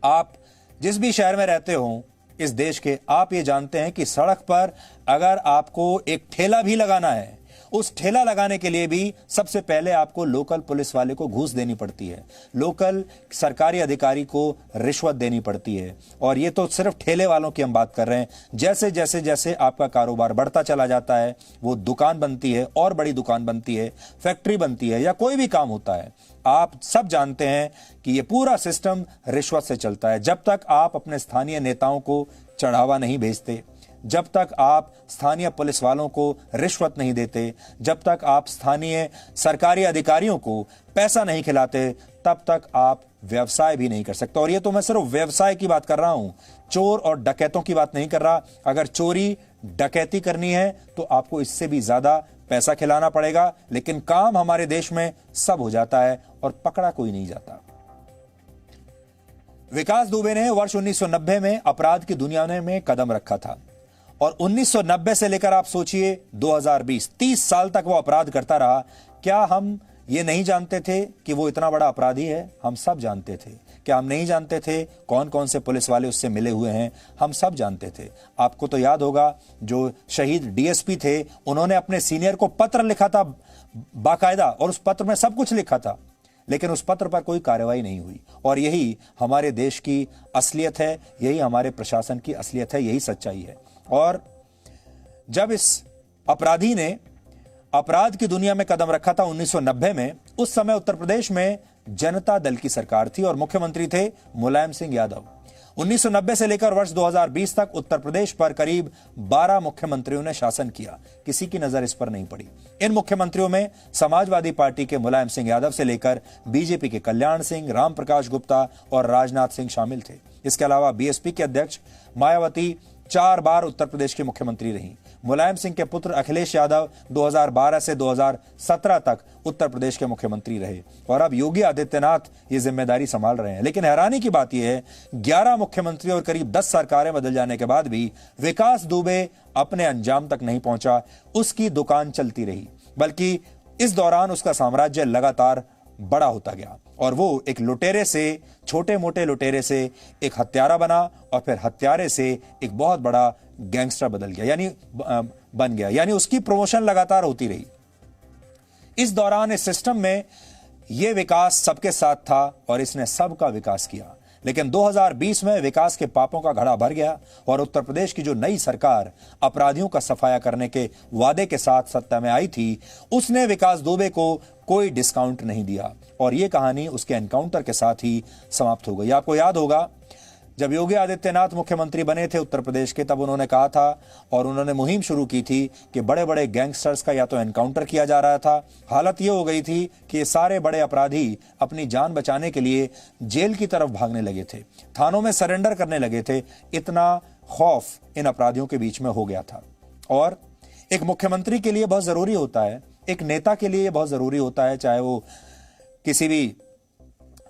आप जिस भी शहर में रहते हो इस देश के, आप ये जानते हैं कि सड़क पर अगर आपको एक ठेला भी लगाना है, उस ठेला लगाने के लिए भी सबसे पहले आपको लोकल पुलिस वाले को घूस देनी पड़ती है, लोकल सरकारी अधिकारी को रिश्वत देनी पड़ती है। और ये तो सिर्फ ठेले वालों की हम बात कर रहे हैं। जैसे जैसे जैसे आपका कारोबार बढ़ता चला जाता है, वो दुकान बनती है और बड़ी दुकान बनती है, फैक्ट्री बनती है या कोई भी काम होता है, आप सब जानते हैं कि ये पूरा सिस्टम रिश्वत से चलता है। जब तक आप अपने स्थानीय नेताओं को चढ़ावा नहीं भेजते, जब तक आप स्थानीय पुलिस वालों को रिश्वत नहीं देते, जब तक आप स्थानीय सरकारी अधिकारियों को पैसा नहीं खिलाते, तब तक आप व्यवसाय भी नहीं कर सकते। और ये तो मैं सिर्फ व्यवसाय की बात कर रहा हूं, चोर और डकैतों की बात नहीं कर रहा। अगर चोरी डकैती करनी है तो आपको इससे भी ज्यादा पैसा खिलाना पड़ेगा, लेकिन काम हमारे देश में सब हो जाता है और पकड़ा कोई नहीं जाता। विकास दुबे ने वर्ष 1990 में अपराध की दुनिया में कदम रखा था और 1990 से लेकर आप सोचिए 2020, 30 साल तक वो अपराध करता रहा। क्या हम ये नहीं जानते थे कि वो इतना बड़ा अपराधी है? हम सब जानते थे। क्या हम नहीं जानते थे कौन कौन से पुलिस वाले उससे मिले हुए हैं? हम सब जानते थे। आपको तो याद होगा जो शहीद डीएसपी थे, उन्होंने अपने सीनियर को पत्र लिखा था बाकायदा, और उस पत्र में सब कुछ लिखा था, लेकिन उस पत्र पर कोई कार्रवाई नहीं हुई। और यही हमारे देश की असलियत है, यही हमारे प्रशासन की असलियत है, यही सच्चाई है। और जब इस अपराधी ने अपराध की दुनिया में कदम रखा था 1990 में, उस समय उत्तर प्रदेश में जनता दल की सरकार थी और मुख्यमंत्री थे मुलायम सिंह यादव। 1990 से लेकर वर्ष 2020 तक उत्तर प्रदेश पर करीब 12 मुख्यमंत्रियों ने शासन किया। किसी की नजर इस पर नहीं पड़ी। इन मुख्यमंत्रियों में समाजवादी पार्टी के मुलायम सिंह यादव से लेकर बीजेपी के कल्याण सिंह, राम प्रकाश गुप्ता और राजनाथ सिंह शामिल थे। इसके अलावा बीएसपी के अध्यक्ष मायावती 4 बार उत्तर प्रदेश के मुख्यमंत्री रही। मुलायम सिंह के पुत्र अखिलेश यादव 2012 से 2017 तक उत्तर प्रदेश के मुख्यमंत्री रहे और अब योगी आदित्यनाथ ये जिम्मेदारी संभाल रहे हैं। लेकिन हैरानी की बात यह है, 11 मुख्यमंत्री और करीब 10 सरकारें बदल जाने के बाद भी विकास दुबे अपने अंजाम तक नहीं पहुंचा। उसकी दुकान चलती रही, बल्कि इस दौरान उसका साम्राज्य लगातार बड़ा होता गया और वो एक लुटेरे से, छोटे मोटे लुटेरे से एक हत्यारा बना और फिर हत्यारे से एक बहुत बड़ा गैंगस्टर बन गया। यानी उसकी प्रमोशन लगातार होती रही। इस दौरान इस सिस्टम में यह विकास सबके साथ था और इसने सबका विकास किया। लेकिन 2020 में विकास के पापों का घड़ा भर गया और उत्तर प्रदेश की जो नई सरकार अपराधियों का सफाया करने के वादे के साथ सत्ता में आई थी, उसने विकास दुबे को कोई डिस्काउंट नहीं दिया और यह कहानी उसके एनकाउंटर के साथ ही समाप्त हो गई। आपको याद होगा जब योगी आदित्यनाथ मुख्यमंत्री बने थे उत्तर प्रदेश के, तब उन्होंने कहा था और उन्होंने मुहिम शुरू की थी कि बड़े बड़े गैंगस्टर्स का या तो एनकाउंटर किया जा रहा था। हालत यह हो गई थी कि ये सारे बड़े अपराधी अपनी जान बचाने के लिए जेल की तरफ भागने लगे थे, थानों में सरेंडर करने लगे थे। इतना खौफ इन अपराधियों के बीच में हो गया था। और एक मुख्यमंत्री के लिए बहुत जरूरी होता है, एक नेता के लिए बहुत जरूरी होता है, चाहे वो किसी भी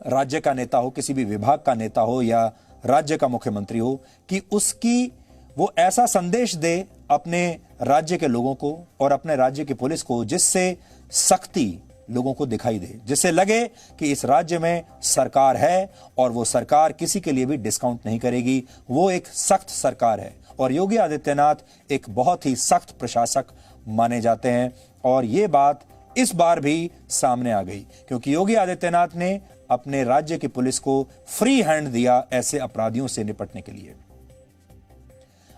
राज्य का नेता हो, किसी भी विभाग का नेता हो या राज्य का मुख्यमंत्री हो, कि उसकी वो ऐसा संदेश दे अपने राज्य के लोगों को और अपने राज्य की पुलिस को, जिससे सख्ती लोगों को दिखाई दे, जिससे लगे कि इस राज्य में सरकार है और वो सरकार किसी के लिए भी डिस्काउंट नहीं करेगी, वो एक सख्त सरकार है। और योगी आदित्यनाथ एक बहुत ही सख्त प्रशासक माने जाते हैं और ये बात इस बार भी सामने आ गई, क्योंकि योगी आदित्यनाथ ने अपने राज्य की पुलिस को फ्री हैंड दिया ऐसे अपराधियों से निपटने के लिए।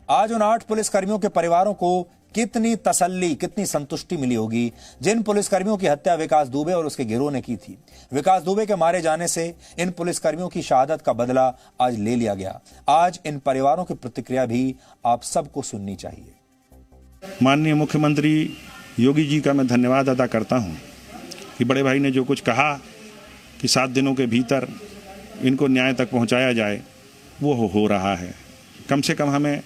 आज उन 8 पुलिसकर्मियों के परिवारों को कितनी तसल्ली, कितनी संतुष्टि मिली होगी जिन पुलिसकर्मियों की हत्या विकास दुबे और उसके गिरोह ने की थी। विकास दुबे के मारे जाने से इन पुलिसकर्मियों की शहादत का बदला आज ले लिया गया। आज इन परिवारों की प्रतिक्रिया भी आप सबको सुननी चाहिए। माननीय मुख्यमंत्री योगी जी का मैं धन्यवाद अदा करता हूं कि बड़े भाई ने जो कुछ कहा कि 7 दिनों के भीतर इनको न्याय तक पहुंचाया जाए, वो हो रहा है। कम से कम हमें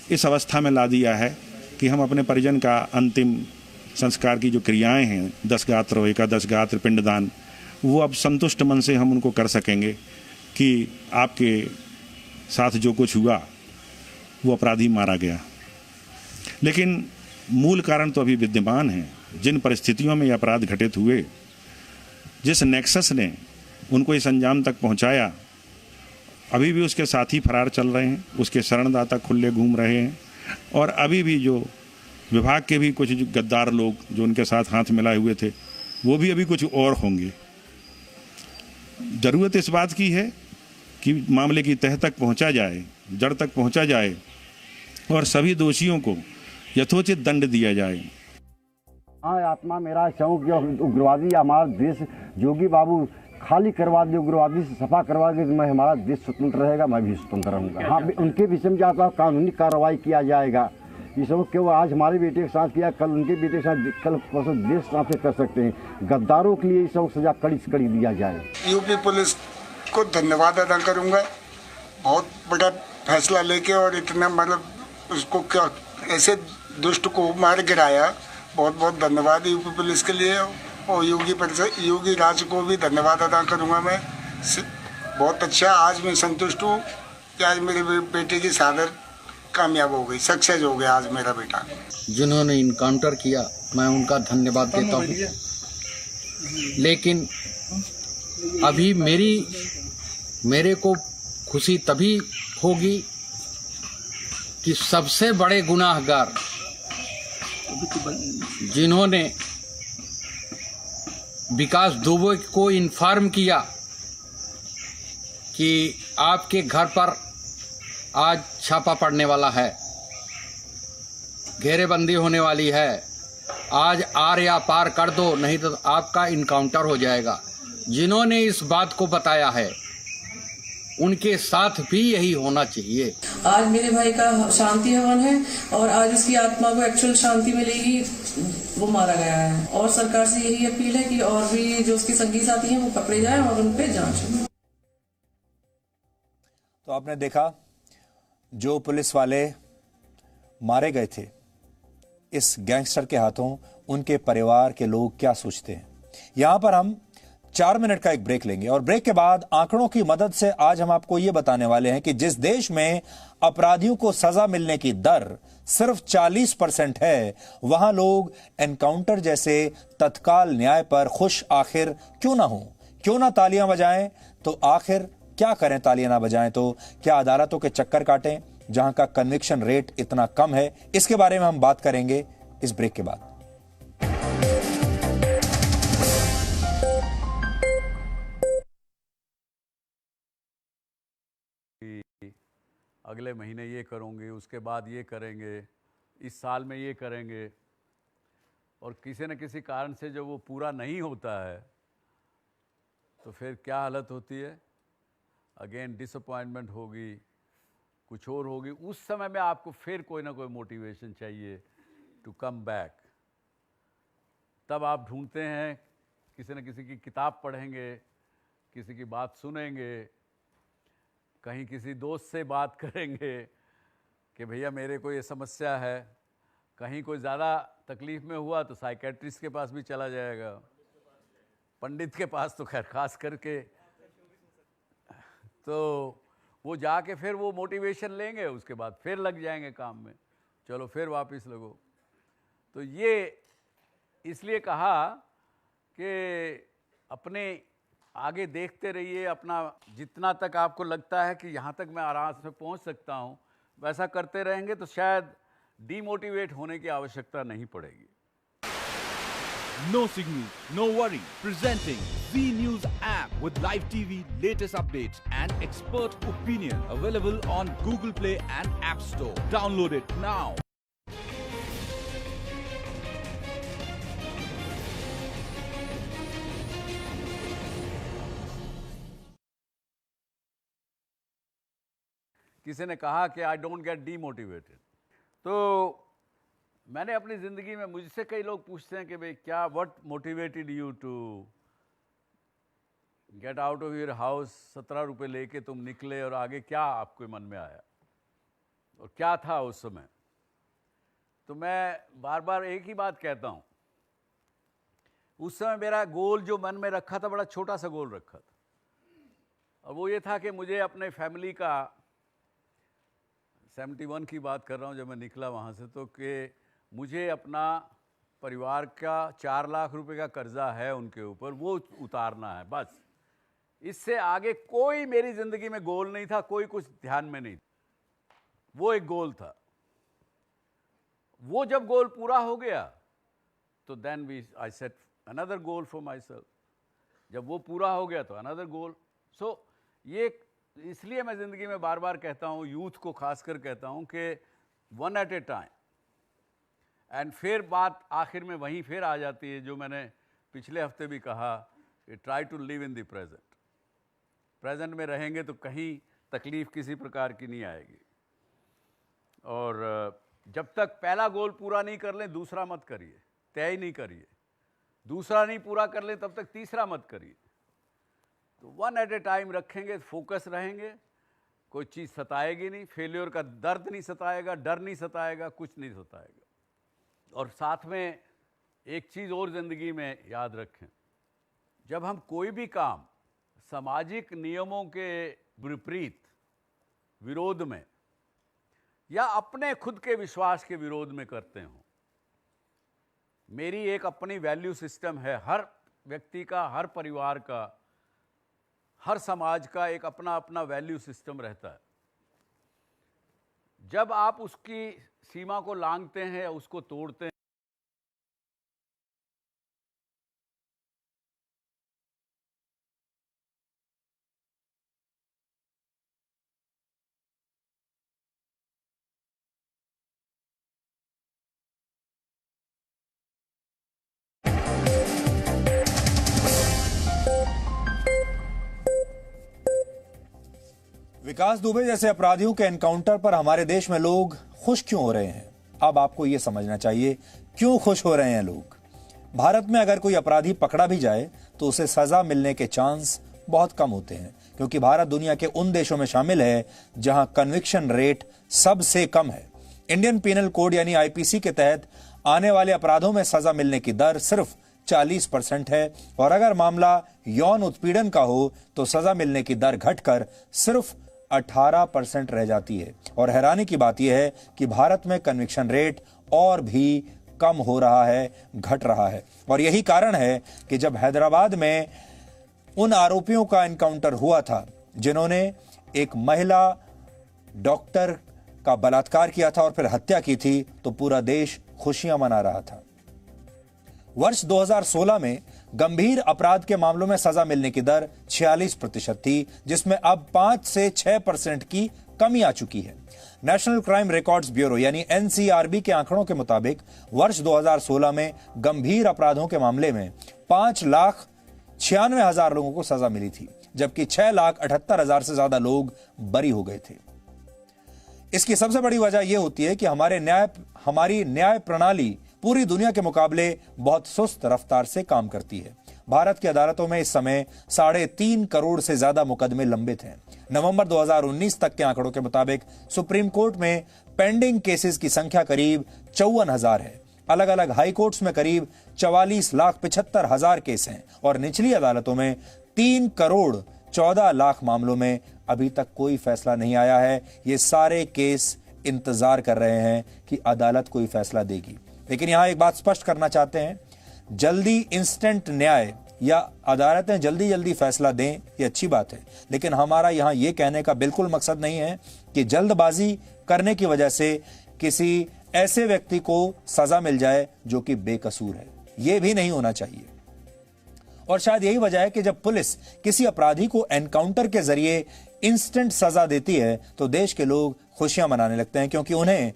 इस अवस्था में ला दिया है कि हम अपने परिजन का अंतिम संस्कार की जो क्रियाएं हैं, 10 गात्र, एकादश गात्र, पिंडदान, वो अब संतुष्ट मन से हम उनको कर सकेंगे कि आपके साथ जो कुछ हुआ वो अपराधी मारा गया। लेकिन मूल कारण तो अभी विद्यमान है। जिन परिस्थितियों में ये अपराध घटित हुए, जिस नेक्सस ने उनको इस अंजाम तक पहुंचाया, अभी भी उसके साथी फरार चल रहे हैं, उसके शरणदाता खुले घूम रहे हैं और अभी भी जो विभाग के भी कुछ गद्दार लोग जो उनके साथ हाथ मिलाए हुए थे, वो भी अभी कुछ और होंगे। ज़रूरत इस बात की है कि मामले की तह तक पहुंचा जाए, जड़ तक पहुंचा जाए और सभी दोषियों को यथोचित दंड दिया जाए। हाँ, आत्मा मेरा शौक जो उग्रवादी हमारा देश योगी बाबू खाली करवा दे, उग्रवादी से सफा करवा दे, मैं हमारा देश स्वतंत्र रहेगा, मैं भी स्वतंत्र रहूँगा। हाँ, उनके विषय में जाता हूँ, कानूनी कार्रवाई किया जाएगा। ये सब क्यों आज हमारे बेटे के साथ किया, कल उनके बेटे के साथ, कल परसों देश साथ कर सकते हैं। गद्दारों के लिए ये सब सजा कड़ी से कड़ी दिया जाए। यूपी पुलिस को धन्यवाद अदा करूँगा, बहुत बड़ा फैसला लेके और इतना मतलब उसको क्या ऐसे दुष्ट को मार गिराया। बहुत बहुत धन्यवाद यूपी पुलिस के लिए और योगी राज को भी धन्यवाद अदा करूंगा। मैं बहुत अच्छा, आज मैं संतुष्ट हूँ कि आज मेरे बेटे की शहादत कामयाब हो गई, सक्सेस हो गया आज मेरा बेटा। जिन्होंने इनकाउंटर किया मैं उनका धन्यवाद देता हूँ, लेकिन अभी मेरे को खुशी तभी होगी कि सबसे बड़े गुनाहगार जिन्होंने विकास दुबे को इन्फॉर्म किया कि आपके घर पर आज छापा पड़ने वाला है, घेरेबंदी होने वाली है, आज आर या पार कर दो नहीं तो आपका इनकाउंटर हो जाएगा, जिन्होंने इस बात को बताया है उनके साथ भी यही होना चाहिए। आज मेरे भाई का शांति हवन है और आज उसकी आत्मा को एक्चुअल शांति मिलेगी। वो मारा गया है और सरकार से यही अपील है कि और भी जो उसके संगी साथी हैं वो पकड़े जाएं और उन पे जांच हो। तो आपने देखा जो पुलिस वाले मारे गए थे इस गैंगस्टर के हाथों, उनके परिवार के लोग क्या सोचते हैं। यहां पर हम 4 मिनट का एक ब्रेक लेंगे और ब्रेक के बाद आंकड़ों की मदद से आज हम आपको यह बताने वाले हैं कि जिस देश में अपराधियों को सजा मिलने की दर सिर्फ 40% है, वहां लोग एनकाउंटर जैसे तत्काल न्याय पर खुश आखिर क्यों ना हो, क्यों ना तालियां बजाएं। तो आखिर क्या करें तालियां ना बजाएं तो? क्या अदालतों के चक्कर काटें जहां का कन्विक्शन रेट इतना कम है? इसके बारे में हम बात करेंगे इस ब्रेक के बाद। अगले महीने ये करूँगी, उसके बाद ये करेंगे, इस साल में ये करेंगे, और किसी न किसी कारण से जब वो पूरा नहीं होता है तो फिर क्या हालत होती है? अगेन डिसअपॉइंटमेंट होगी, कुछ और होगी। उस समय में आपको फिर कोई ना कोई मोटिवेशन चाहिए टू कम बैक। तब आप ढूंढते हैं, किसी न किसी की किताब पढ़ेंगे, किसी की बात सुनेंगे, कहीं किसी दोस्त से बात करेंगे कि भैया मेरे को ये समस्या है। कहीं कोई ज़्यादा तकलीफ़ में हुआ तो साइकेट्रिस्ट के पास भी चला जाएगा, पंडित के पास तो खैर खास करके। तो वो जाके फिर वो मोटिवेशन लेंगे, उसके बाद फिर लग जाएंगे काम में। चलो फिर वापस लगो। तो ये इसलिए कहा कि अपने आगे देखते रहिए, अपना जितना तक आपको लगता है कि यहाँ तक मैं आराम से पहुँच सकता हूँ वैसा करते रहेंगे तो शायद डीमोटिवेट होने की आवश्यकता नहीं पड़ेगी। No signal, no worry. Presenting Z News app with live TV, latest updates and expert opinion. Available on Google Play and App Store. Download it now. किसी ने कहा कि आई डोंट गेट डीमोटिवेटेड। तो मैंने अपनी ज़िंदगी में, मुझसे कई लोग पूछते हैं कि भाई क्या what motivated you to get out of your house, 17 रुपये लेके तुम निकले और आगे क्या आपके मन में आया और क्या था उस समय। तो मैं बार बार एक ही बात कहता हूँ, उस समय मेरा गोल जो मन में रखा था बड़ा छोटा सा गोल रखा था, और वो ये था कि मुझे अपने फैमिली का, 71 की बात कर रहा हूँ जब मैं निकला वहाँ से, तो कि मुझे अपना परिवार का 4 लाख रुपए का कर्जा है उनके ऊपर, वो उतारना है बस। इससे आगे कोई मेरी ज़िंदगी में गोल नहीं था, कोई कुछ ध्यान में नहीं। वो एक गोल था। वो जब गोल पूरा हो गया तो then I set another goal for myself. जब वो पूरा हो गया तो अनदर गोल। सो ये इसलिए मैं ज़िंदगी में बार बार कहता हूँ, यूथ को खासकर कहता हूँ कि one at a time. And फिर बात आखिर में वहीं फिर आ जाती है जो मैंने पिछले हफ्ते भी कहा कि try to live in the present. Present में रहेंगे तो कहीं तकलीफ़ किसी प्रकार की नहीं आएगी। और जब तक पहला गोल पूरा नहीं कर लें दूसरा मत करिए, तय नहीं करिए। दूसरा नहीं पूरा कर लें तब तक तीसरा मत करिए। तो वन एट ए टाइम रखेंगे, फोकस रहेंगे, कोई चीज़ सताएगी नहीं, फेलियर का दर्द नहीं सताएगा, डर नहीं सताएगा, कुछ नहीं सताएगा। और साथ में एक चीज़ और ज़िंदगी में याद रखें, जब हम कोई भी काम सामाजिक नियमों के विपरीत, विरोध में या अपने खुद के विश्वास के विरोध में करते हो, मेरी एक अपनी वैल्यू सिस्टम है, हर व्यक्ति का, हर परिवार का, हर समाज का एक अपना अपना वैल्यू सिस्टम रहता है। जब आप उसकी सीमा को लांघते हैं या उसको तोड़ते हैं, विकास दुबे जैसे अपराधियों के एनकाउंटर पर हमारे देश में लोग खुश क्यों हो रहे हैं? अब आपको यह समझना चाहिए क्यों खुश हो रहे हैं लोग। भारत में अगर कोई अपराधी पकड़ा भी जाए तो उसे सजा मिलने के चांस बहुत कम होते हैं, क्योंकि भारत दुनिया के उन देशों में शामिल है जहां कन्विक्शन रेट सबसे कम है। इंडियन पीनल कोड यानी आईपीसी के तहत आने वाले अपराधों में सजा मिलने की दर सिर्फ 40% है, और अगर मामला यौन उत्पीड़न का हो तो सजा मिलने की दर घटकर सिर्फ 18% रह जाती है। और हैरानी की बात यह है कि भारत में कन्विक्शन रेट और भी कम हो रहा है, घट रहा है। और यही कारण है कि जब हैदराबाद में उन आरोपियों का एनकाउंटर हुआ था जिन्होंने एक महिला डॉक्टर का बलात्कार किया था और फिर हत्या की थी, तो पूरा देश खुशियां मना रहा था। वर्ष 2016 में गंभीर अपराध के मामलों में सजा मिलने की दर 46% थी, जिसमें अब 5 से 6% की कमी आ चुकी है। नेशनल क्राइम रिकॉर्ड्स ब्यूरो यानी एनसीआरबी के आंकड़ों के मुताबिक वर्ष 2016 में गंभीर अपराधों के मामले में 5,96,000 लोगों को सजा मिली थी, जबकि 6,78,000 से ज्यादा लोग बरी हो गए थे। इसकी सबसे बड़ी वजह यह होती है कि हमारी न्याय प्रणाली पूरी दुनिया के मुकाबले बहुत सुस्त रफ्तार से काम करती है। भारत की अदालतों में इस समय 3.5 करोड़ से ज्यादा मुकदमे लंबित हैं। नवंबर 2019 तक के आंकड़ों के मुताबिक सुप्रीम कोर्ट में पेंडिंग केसेस की संख्या करीब 54,000 है। अलग अलग हाई कोर्ट्स में करीब 44,75,000 केस हैं और निचली अदालतों में 3 करोड़ 14 लाख मामलों में अभी तक कोई फैसला नहीं आया है। ये सारे केस इंतजार कर रहे हैं कि अदालत कोई फैसला देगी। लेकिन यहां एक बात स्पष्ट करना चाहते हैं, जल्दी इंस्टेंट न्याय या अदालतें जल्दी जल्दी फैसला दें, ये अच्छी बात है, लेकिन हमारा यहां यह कहने का बिल्कुल मकसद नहीं है कि जल्दबाजी करने की वजह से किसी ऐसे व्यक्ति को सजा मिल जाए जो कि बेकसूर है। यह भी नहीं होना चाहिए। और शायद यही वजह है कि जब पुलिस किसी अपराधी को एनकाउंटर के जरिए इंस्टेंट सजा देती है तो देश के लोग खुशियां मनाने लगते हैं, क्योंकि उन्हें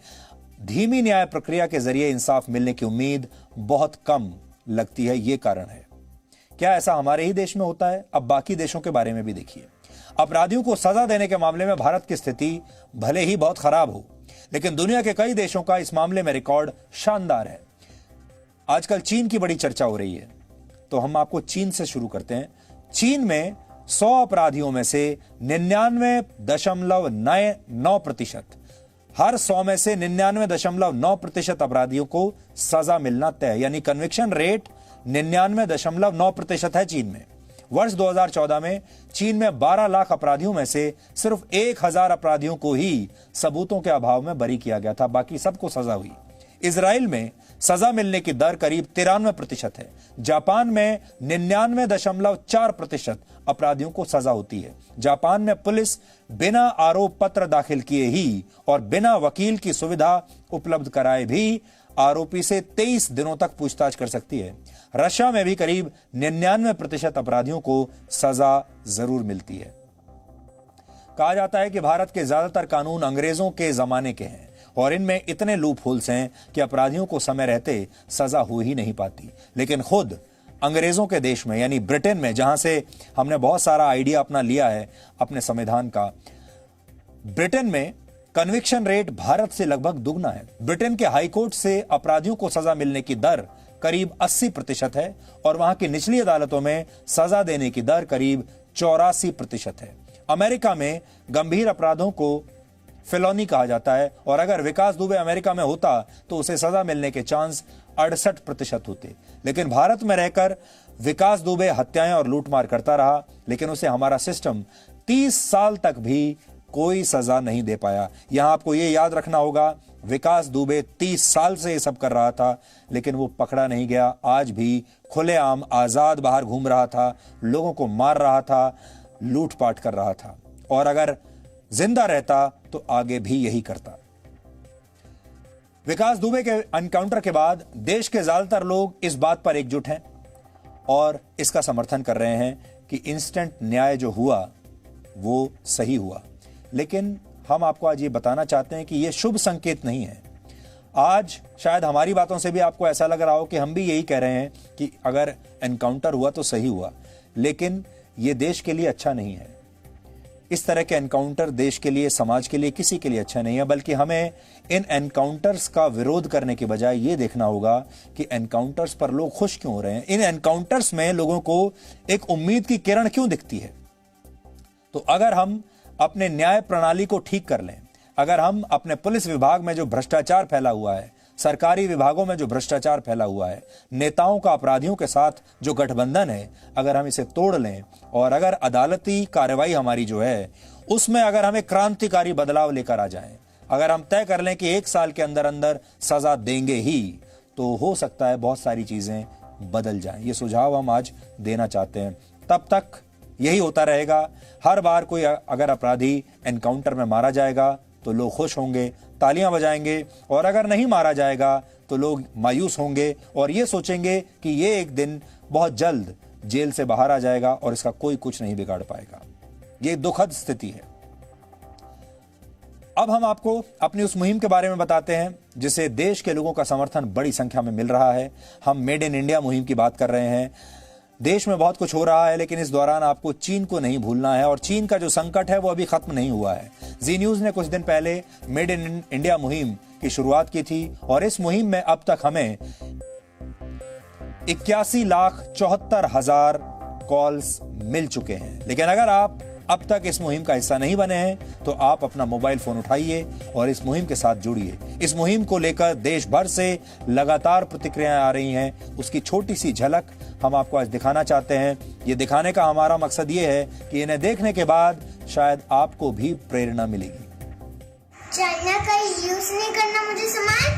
धीमी न्याय प्रक्रिया के जरिए इंसाफ मिलने की उम्मीद बहुत कम लगती है। यह कारण है। क्या ऐसा हमारे ही देश में होता है? अब बाकी देशों के बारे में भी देखिए। अपराधियों को सजा देने के मामले में भारत की स्थिति भले ही बहुत खराब हो, लेकिन दुनिया के कई देशों का इस मामले में रिकॉर्ड शानदार है। आजकल चीन की बड़ी चर्चा हो रही है, तो हम आपको चीन से शुरू करते हैं। चीन में 100 अपराधियों में से 99.9%, हर 100 में से 99.9% अपराधियों को सजा मिलना तय, यानी कन्विक्शन रेट 99.9% है चीन में। वर्ष 2014 में चीन में 12 लाख अपराधियों में से सिर्फ 1000 अपराधियों को ही सबूतों के अभाव में बरी किया गया था, बाकी सबको सजा हुई। इजराइल में सजा मिलने की दर करीब 93% है। जापान में 99.4% अपराधियों को सजा होती है। जापान में पुलिस बिना आरोप पत्र दाखिल किए ही और बिना वकील की सुविधा उपलब्ध कराए भी आरोपी से 23 दिनों तक पूछताछ कर सकती है। रशिया में भी करीब 99% अपराधियों को सजा जरूर मिलती है। कहा जाता है कि भारत के ज्यादातर कानून अंग्रेजों के जमाने के हैं और इनमें इतने लूप होल्स हैं कि अपराधियों को समय रहते सजा हो ही नहीं पाती। लेकिन खुद अंग्रेजों के देश में यानी ब्रिटेन में, जहां से हमने बहुत सारा आइडिया अपना लिया है अपने संविधान का, ब्रिटेन में कन्विक्शन रेट भारत से लगभग दुगना है। ब्रिटेन के हाईकोर्ट से अपराधियों को सजा मिलने की दर करीब 80% है और वहां की निचली अदालतों में सजा देने की दर करीब 84% है। अमेरिका में गंभीर अपराधों को फेलोनी कहा जाता है और अगर विकास दुबे अमेरिका में होता तो उसे सजा मिलने के चांस 68% होते। लेकिन भारत में रहकर विकास दुबे हत्याएं और लूटमार करता रहा, लेकिन उसे हमारा सिस्टम 30 साल तक भी कोई सजा नहीं दे पाया। यहां आपको यह याद रखना होगा, विकास दुबे 30 साल से यह सब कर रहा था, लेकिन वो पकड़ा नहीं गया। आज भी खुलेआम आजाद बाहर घूम रहा था, लोगों को मार रहा था, लूटपाट कर रहा था, और अगर जिंदा रहता तो आगे भी यही करता। विकास दुबे के एनकाउंटर के बाद देश के ज्यादातर लोग इस बात पर एकजुट हैं और इसका समर्थन कर रहे हैं कि इंस्टेंट न्याय जो हुआ वो सही हुआ। लेकिन हम आपको आज ये बताना चाहते हैं कि यह शुभ संकेत नहीं है। आज शायद हमारी बातों से भी आपको ऐसा लग रहा हो कि हम भी यही कह रहे हैं कि अगर एनकाउंटर हुआ तो सही हुआ, लेकिन यह देश के लिए अच्छा नहीं है। इस तरह के एनकाउंटर देश के लिए, समाज के लिए, किसी के लिए अच्छा नहीं है। बल्कि हमें इन एनकाउंटर्स का विरोध करने के बजाय यह देखना होगा कि एनकाउंटर्स पर लोग खुश क्यों हो रहे हैं। इन एनकाउंटर्स में लोगों को एक उम्मीद की किरण क्यों दिखती है। तो अगर हम अपने न्याय प्रणाली को ठीक कर लें, अगर हम अपने पुलिस विभाग में जो भ्रष्टाचार फैला हुआ है, सरकारी विभागों में जो भ्रष्टाचार फैला हुआ है, नेताओं का अपराधियों के साथ जो गठबंधन है, अगर हम इसे तोड़ लें और अगर अदालती कार्रवाई हमारी जो है उसमें अगर हमें क्रांतिकारी बदलाव लेकर आ जाएं, अगर हम तय कर लें कि 1 साल के अंदर अंदर सजा देंगे ही, तो हो सकता है बहुत सारी चीजें बदल जाएं। ये सुझाव हम आज देना चाहते हैं। तब तक यही होता रहेगा। हर बार कोई अगर अपराधी एनकाउंटर में मारा जाएगा तो लोग खुश होंगे, तालियां बजाएंगे, और अगर नहीं मारा जाएगा तो लोग मायूस होंगे और ये सोचेंगे कि ये एक दिन बहुत जल्द जेल से बाहर आ जाएगा और इसका कोई कुछ नहीं बिगाड़ पाएगा। ये दुखद स्थिति है। अब हम आपको अपनी उस मुहिम के बारे में बताते हैं जिसे देश के लोगों का समर्थन बड़ी संख्या में मिल रहा है। हम मेड इन इंडिया मुहिम की बात कर रहे हैं। देश में बहुत कुछ हो रहा है, लेकिन इस दौरान आपको चीन को नहीं भूलना है और चीन का जो संकट है वो अभी खत्म नहीं हुआ है। जी न्यूज ने कुछ दिन पहले मेड इन इंडिया मुहिम की शुरुआत की थी और इस मुहिम में अब तक हमें 81,74,000 कॉल्स मिल चुके हैं। लेकिन अगर आप अब तक इस मुहिम का हिस्सा नहीं बने हैं तो आप अपना मोबाइल फोन उठाइए और इस मुहिम के साथ जुड़िए। इस मुहिम को लेकर देश भर से लगातार प्रतिक्रियाएं आ रही हैं। उसकी छोटी सी झलक हम आपको आज दिखाना चाहते हैं। ये दिखाने का हमारा मकसद ये है कि इन्हें देखने के बाद शायद आपको भी प्रेरणा मिलेगी। चाइना का यूज नहीं करना मुझे सामान,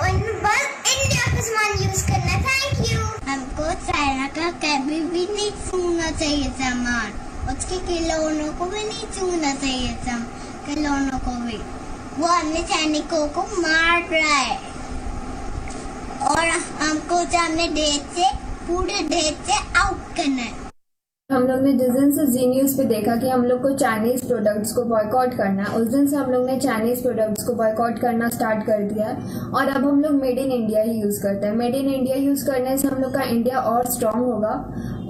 और बस इंडिया का सामान यूज करना। Thank you. हमको चाइना का कभी भी नहीं छूना चाहिए सामान, उसके खिलौनों को भी नहीं छूना चाहिए खिलौनों को भी। वो अन्य सैनिकों को मार रहा है और हमको सामने पूरे देश से आउट करना है। हम लोग ने जिस दिन से जी न्यूज पे देखा कि हम लोग को चाइनीज प्रोडक्ट्स को बॉयकॉट करना है, उस दिन से हम लोग ने चाइनीज प्रोडक्ट्स को बॉयकॉट करना स्टार्ट कर दिया और अब हम लोग made in India he use करते हैं। मेड इन इंडिया यूज करने से हम लोग का इंडिया और स्ट्रांग होगा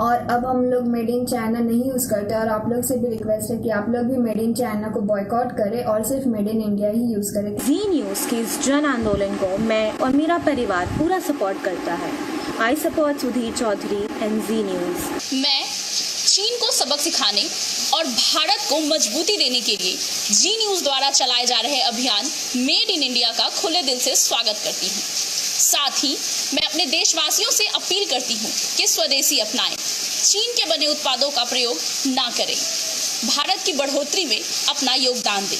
और अब हम लोग मेड इन चाइना नहीं यूज करते। और आप लोग से भी रिक्वेस्ट है कि आप लोग भी मेड इन चाइना को बॉयकॉट करें और सिर्फ made in India he use करें। जी न्यूज के इस जन आंदोलन को मैं और मेरा परिवार पूरा सपोर्ट करता है। I support Sudhir Chaudhary and Zee news. मैं चीन को सबक सिखाने और भारत को मजबूती देने के लिए जी न्यूज द्वारा चलाए जा रहे अभियान मेड इन इंडिया का खुले दिल से स्वागत करती हूँ। साथ ही मैं अपने देशवासियों से अपील करती हूँ कि स्वदेशी अपनाएं, चीन के बने उत्पादों का प्रयोग ना करें, भारत की बढ़ोतरी में अपना योगदान दें।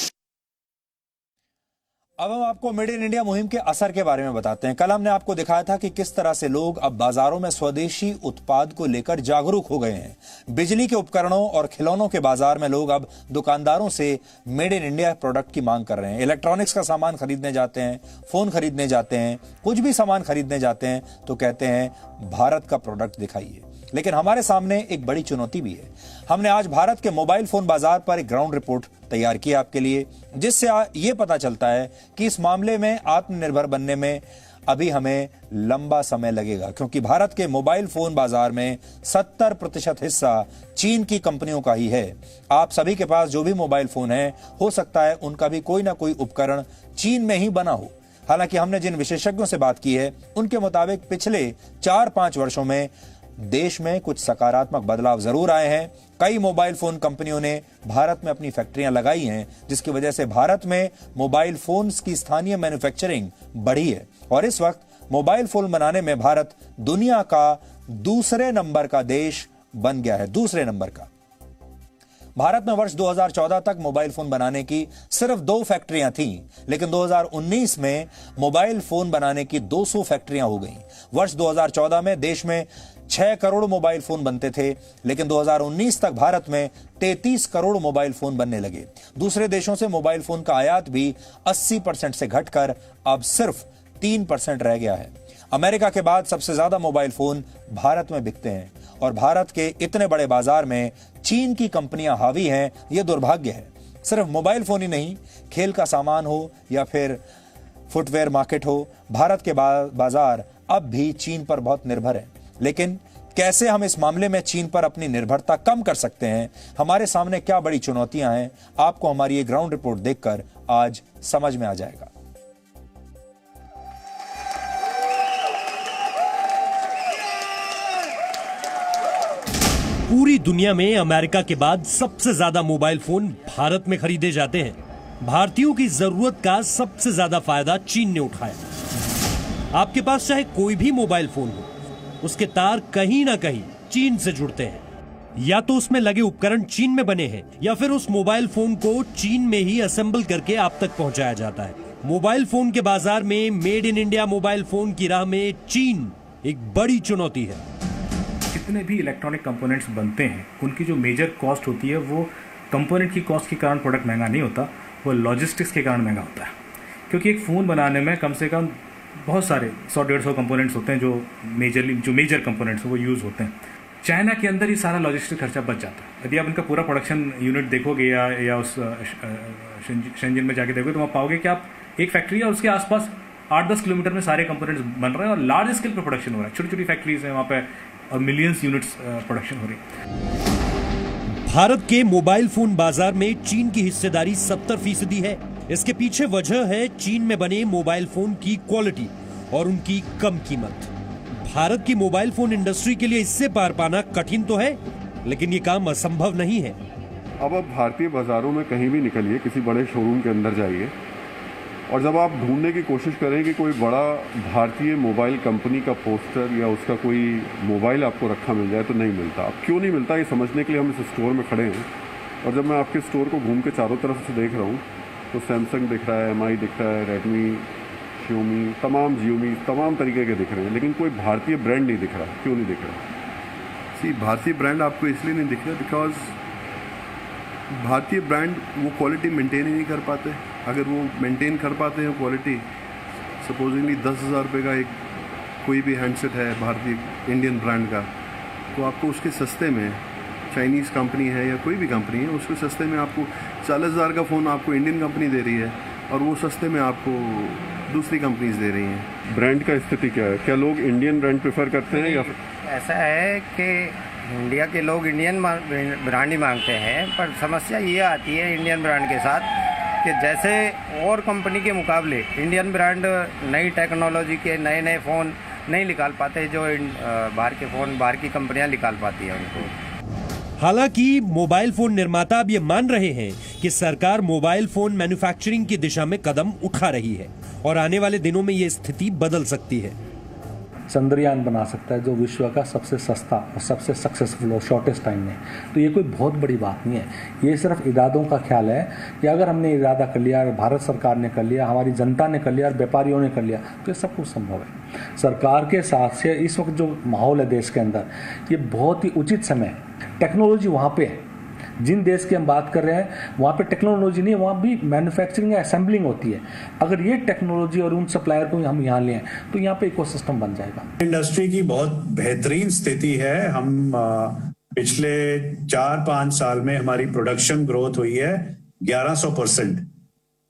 अब हम आपको मेड इन इंडिया मुहिम के असर के बारे में बताते हैं। कल हमने आपको दिखाया था कि किस तरह से लोग अब बाजारों में स्वदेशी उत्पाद को लेकर जागरूक हो गए हैं। बिजली के उपकरणों और खिलौनों के बाजार में लोग अब दुकानदारों से मेड इन इंडिया प्रोडक्ट की मांग कर रहे हैं। इलेक्ट्रॉनिक्स का सामान खरीदने जाते हैं, फोन खरीदने जाते हैं, कुछ भी सामान खरीदने जाते हैं तो कहते हैं भारत का प्रोडक्ट दिखाइए। लेकिन हमारे सामने एक बड़ी चुनौती भी है। हमने आज भारत के मोबाइल फोन बाजार पर एक ग्राउंड रिपोर्ट तैयार की आपके लिए, जिससे ये पता चलता है कि इस मामले में आत्मनिर्भर बनने में अभी हमें लंबा समय लगेगा, क्योंकि भारत के मोबाइल फोन बाजार में 70% हिस्सा चीन की कंपनियों का ही है। आप सभी के पास जो भी मोबाइल फोन है, हो सकता है उनका भी कोई ना कोई उपकरण चीन में ही बना हो। हालांकि हमने जिन विशेषज्ञों से बात की है, उनके मुताबिक पिछले 4-5 वर्षों में देश में कुछ सकारात्मक बदलाव जरूर आए हैं। कई मोबाइल फोन कंपनियों ने भारत में अपनी फैक्ट्रियां लगाई हैं, जिसकी वजह से भारत में मोबाइल फोन्स की स्थानीय मैन्युफैक्चरिंग बढ़ी है और इस वक्त मोबाइल फोन बनाने में भारत दुनिया का दूसरे नंबर का देश बन गया है। दूसरे नंबर का। भारत में वर्ष 2014 तक मोबाइल फोन बनाने की सिर्फ 2 फैक्ट्रियां थीं, लेकिन 2019 में मोबाइल फोन बनाने की 200 फैक्ट्रियां हो गईं। वर्ष 2014 में देश में 6 करोड़ मोबाइल फोन बनते थे, लेकिन 2019 तक भारत में 33 करोड़ मोबाइल फोन बनने लगे। दूसरे देशों से मोबाइल फोन का आयात भी 80% से घटकर अब सिर्फ 3% रह गया है। अमेरिका के बाद सबसे ज्यादा मोबाइल फोन भारत में बिकते हैं और भारत के इतने बड़े बाजार में चीन की कंपनियां हावी हैं, यह दुर्भाग्य है। सिर्फ मोबाइल फोन ही नहीं, खेल का सामान हो या फिर फुटवेयर मार्केट हो, भारत के बाजार अब भी चीन पर बहुत निर्भर है। लेकिन कैसे हम इस मामले में चीन पर अपनी निर्भरता कम कर सकते हैं, हमारे सामने क्या बड़ी चुनौतियां हैं, आपको हमारी ये ग्राउंड रिपोर्ट देखकर आज समझ में आ जाएगा। पूरी दुनिया में अमेरिका के बाद सबसे ज्यादा मोबाइल फोन भारत में खरीदे जाते हैं। भारतीयों की जरूरत का सबसे ज्यादा फायदा चीन ने उठाया। आपके पास चाहे कोई भी मोबाइल फोन हो, उसके तार कहीं ना कहीं चीन से जुड़ते हैं। या तो उसमें लगे उपकरण चीन में बने हैं या फिर उस मोबाइल फोन को चीन में ही असेंबल करके आप तक पहुंचाया जाता है। मोबाइल फोन के बाजार में made in India mobile phone की राह में चीन एक बड़ी चुनौती है। जितने भी इलेक्ट्रॉनिक कंपोनेंट्स बनते हैं, उनकी जो मेजर कॉस्ट होती है वो कंपोनेंट की कॉस्ट के कारण प्रोडक्ट महंगा नहीं होता, वो लॉजिस्टिक्स के कारण महंगा होता है। क्योंकि एक फ़ोन बनाने में कम से कम बहुत सारे 100-150 कंपोनेंट्स होते हैं जो मेजर कंपोनेंट्स वो यूज़ होते हैं। चाइना के अंदर ही सारा लॉजिस्टिक खर्चा बच जाता है। यदि आप इनका पूरा प्रोडक्शन यूनिट देखोगे या उस शेंजन में जाके देखोगे तो वहाँ पाओगे कि आप एक फैक्ट्री है और उसके आसपास 8-10 किलोमीटर में सारे कंपोनेंट्स बन रहे हैं और लार्ज स्केल पर प्रोडक्शन हो रहा है। छोटी छोटी फैक्ट्रीज हैं वहाँ पे और मिलियंस यूनिट्स प्रोडक्शन हो रही है। भारत के मोबाइल फोन बाजार में चीन की हिस्सेदारी 70% है। इसके पीछे वजह है चीन में बने मोबाइल फोन की क्वालिटी और उनकी कम कीमत। भारत की मोबाइल फोन इंडस्ट्री के लिए इससे पार पाना कठिन तो है, लेकिन ये काम असंभव नहीं है। अब आप भारतीय बाजारों में कहीं भी निकलिए, किसी बड़े शोरूम के अंदर जाइए और जब आप ढूंढने की कोशिश करें कि कोई बड़ा भारतीय मोबाइल कंपनी का पोस्टर या उसका कोई मोबाइल आपको रखा मिल जाए तो नहीं मिलता। अब क्यों नहीं मिलता ये समझने के लिए हम इस स्टोर में खड़े हैं और जब मैं आपके स्टोर को घूम के चारों तरफ से देख रहा हूँ तो सैमसंग दिख रहा है, MI दिख रहा है, रेडमी, Xiaomi, तमाम Xiaomi, तमाम तरीके के दिख रहे हैं, लेकिन कोई भारतीय ब्रांड नहीं दिख रहा। क्यों नहीं दिख रहा? भारतीय ब्रांड आपको इसलिए नहीं दिख रहा बिकॉज भारतीय ब्रांड वो क्वालिटी मेंटेन ही नहीं कर पाते। अगर वो मेंटेन कर पाते हैं क्वालिटी, सपोजिंगली 10,000 रुपये का एक कोई भी हैंडसेट है भारतीय इंडियन ब्रांड का, तो आपको उसके सस्ते में, चाइनीज़ कंपनी है या कोई भी कंपनी है, उसके सस्ते में आपको 40,000 का फ़ोन आपको इंडियन कंपनी दे रही है और वो सस्ते में आपको दूसरी कंपनीज दे रही हैं। ब्रांड का स्थिति क्या है? क्या लोग इंडियन ब्रांड प्रेफर करते हैं या ऐसा है कि इंडिया के लोग इंडियन ब्रांड ही मांगते हैं, पर समस्या ये आती है इंडियन ब्रांड के साथ कि जैसे और कंपनी के मुकाबले इंडियन ब्रांड नई टेक्नोलॉजी के नए नए फ़ोन नहीं निकाल पाते जो बाहर के फ़ोन बाहर की कंपनियां निकाल पाती हैं उनको। हालांकि मोबाइल फोन निर्माता अब ये मान रहे हैं कि सरकार मोबाइल फोन मैन्युफैक्चरिंग की दिशा में कदम उठा रही है और आने वाले दिनों में ये स्थिति बदल सकती है। चंद्रयान बना सकता है जो विश्व का सबसे सस्ता और सबसे सक्सेसफुल और शॉर्टेस्ट टाइम में, तो ये कोई बहुत बड़ी बात नहीं है। ये सिर्फ इरादों का ख्याल है कि अगर हमने इरादा कर लिया, भारत सरकार ने कर लिया, हमारी जनता ने कर लिया और व्यापारियों ने कर लिया, तो ये सब कुछ संभव है। सरकार के साथ से इस वक्त जो माहौल है देश के अंदर, ये बहुत ही उचित समय, टेक्नोलॉजी वहाँ पे है। जिन देश की हम बात कर रहे हैं वहाँ पे टेक्नोलॉजी नहीं है, वहाँ भी मैन्युफैक्चरिंग या असेंबलिंग होती है। अगर ये टेक्नोलॉजी और उन सप्लायर को हम यहाँ लें तो यहाँ पे इकोसिस्टम बन जाएगा। इंडस्ट्री की बहुत बेहतरीन स्थिति है। हम पिछले 4-5 साल में हमारी प्रोडक्शन ग्रोथ हुई है 1100%,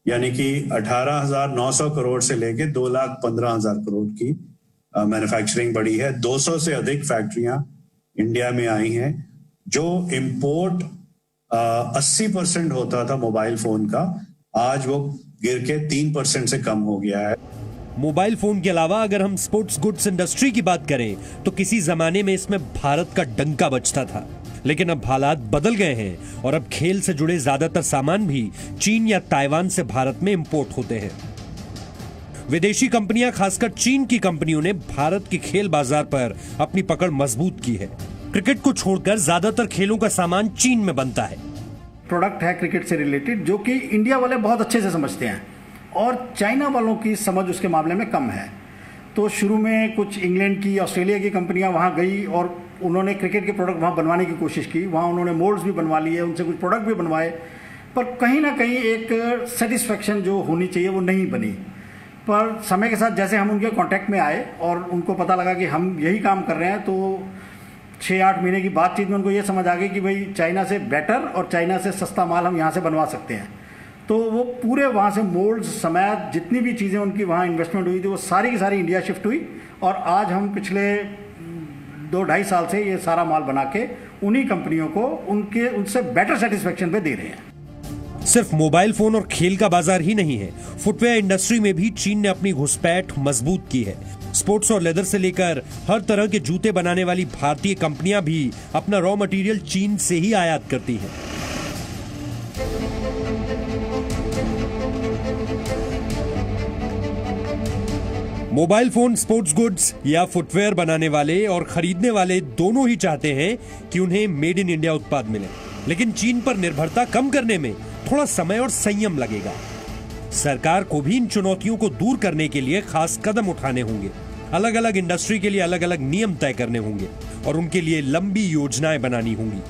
यानी कि 18,900 करोड़ से लेके 2,15,000 करोड़ की मैन्युफैक्चरिंग बढ़ी है। 200 से अधिक फैक्ट्रियां इंडिया में आई हैं। जो इंपोर्ट 80% होता था मोबाइल फोन का, आज वो गिर के 3% से कम हो गया है। मोबाइल फोन के अलावा अगर हम स्पोर्ट्स गुड्स इंडस्ट्री की बात करें तो किसी जमाने में इसमें भारत का डंका बजता था, लेकिन अब हालात बदल गए हैं और अब खेल से जुड़े ज्यादातर सामान भी चीन या ताइवान से भारत में इंपोर्ट होते हैं। विदेशी कंपनियां, खासकर चीन की कंपनियों ने भारत के खेल बाजार पर अपनी पकड़ मजबूत की है। क्रिकेट को छोड़कर ज्यादातर खेलों का सामान चीन में बनता है। प्रोडक्ट है क्रिकेट से रिलेटेड जो कि इंडिया वाले बहुत अच्छे से समझते हैं और चाइना वालों की समझ उसके मामले में कम है। तो शुरू में कुछ इंग्लैंड की, ऑस्ट्रेलिया की कंपनियां वहां गई और उन्होंने क्रिकेट के प्रोडक्ट वहां बनवाने की कोशिश की। वहां उन्होंने मोल्ड्स भी बनवा लिए, उनसे कुछ प्रोडक्ट भी बनवाए, पर कहीं ना कहीं एक सेटिस्फेक्शन जो होनी चाहिए वो नहीं बनी। पर समय के साथ जैसे हम उनके कॉन्टैक्ट में आए और उनको पता लगा कि हम यही काम कर रहे हैं, तो 6-8 महीने की बातचीत में उनको ये समझ आ गई कि भाई चाइना से बेटर और चाइना से सस्ता माल हम यहाँ से बनवा सकते हैं। तो वो पूरे वहाँ से मोल्ड्स समेत जितनी भी चीज़ें उनकी वहाँ इन्वेस्टमेंट हुई थी वो सारी की सारी इंडिया शिफ्ट हुई और आज हम पिछले 2-2.5 साल से ये सारा माल बना के उन्हीं कंपनियों को उनसे बेटर सेटिस्फेक्शन पे दे रहे हैं। सिर्फ मोबाइल फोन और खेल का बाजार ही नहीं है, फुटवेयर इंडस्ट्री में भी चीन ने अपनी घुसपैठ मजबूत की है। स्पोर्ट्स और लेदर से लेकर हर तरह के जूते बनाने वाली भारतीय कंपनियां भी अपना रॉ मटेरियल चीन से ही आयात करती हैं। मोबाइल फोन, स्पोर्ट्स गुड्स या फुटवेयर बनाने वाले और खरीदने वाले दोनों ही चाहते हैं कि उन्हें मेड इन इंडिया उत्पाद मिले, लेकिन चीन पर निर्भरता कम करने में थोड़ा समय और संयम लगेगा। सरकार को भी इन चुनौतियों को दूर करने के लिए खास कदम उठाने होंगे। अलग अलग इंडस्ट्री के लिए अलग अलग नियम तय करने होंगे और उनके लिए लंबी योजनाएं बनानी होंगी।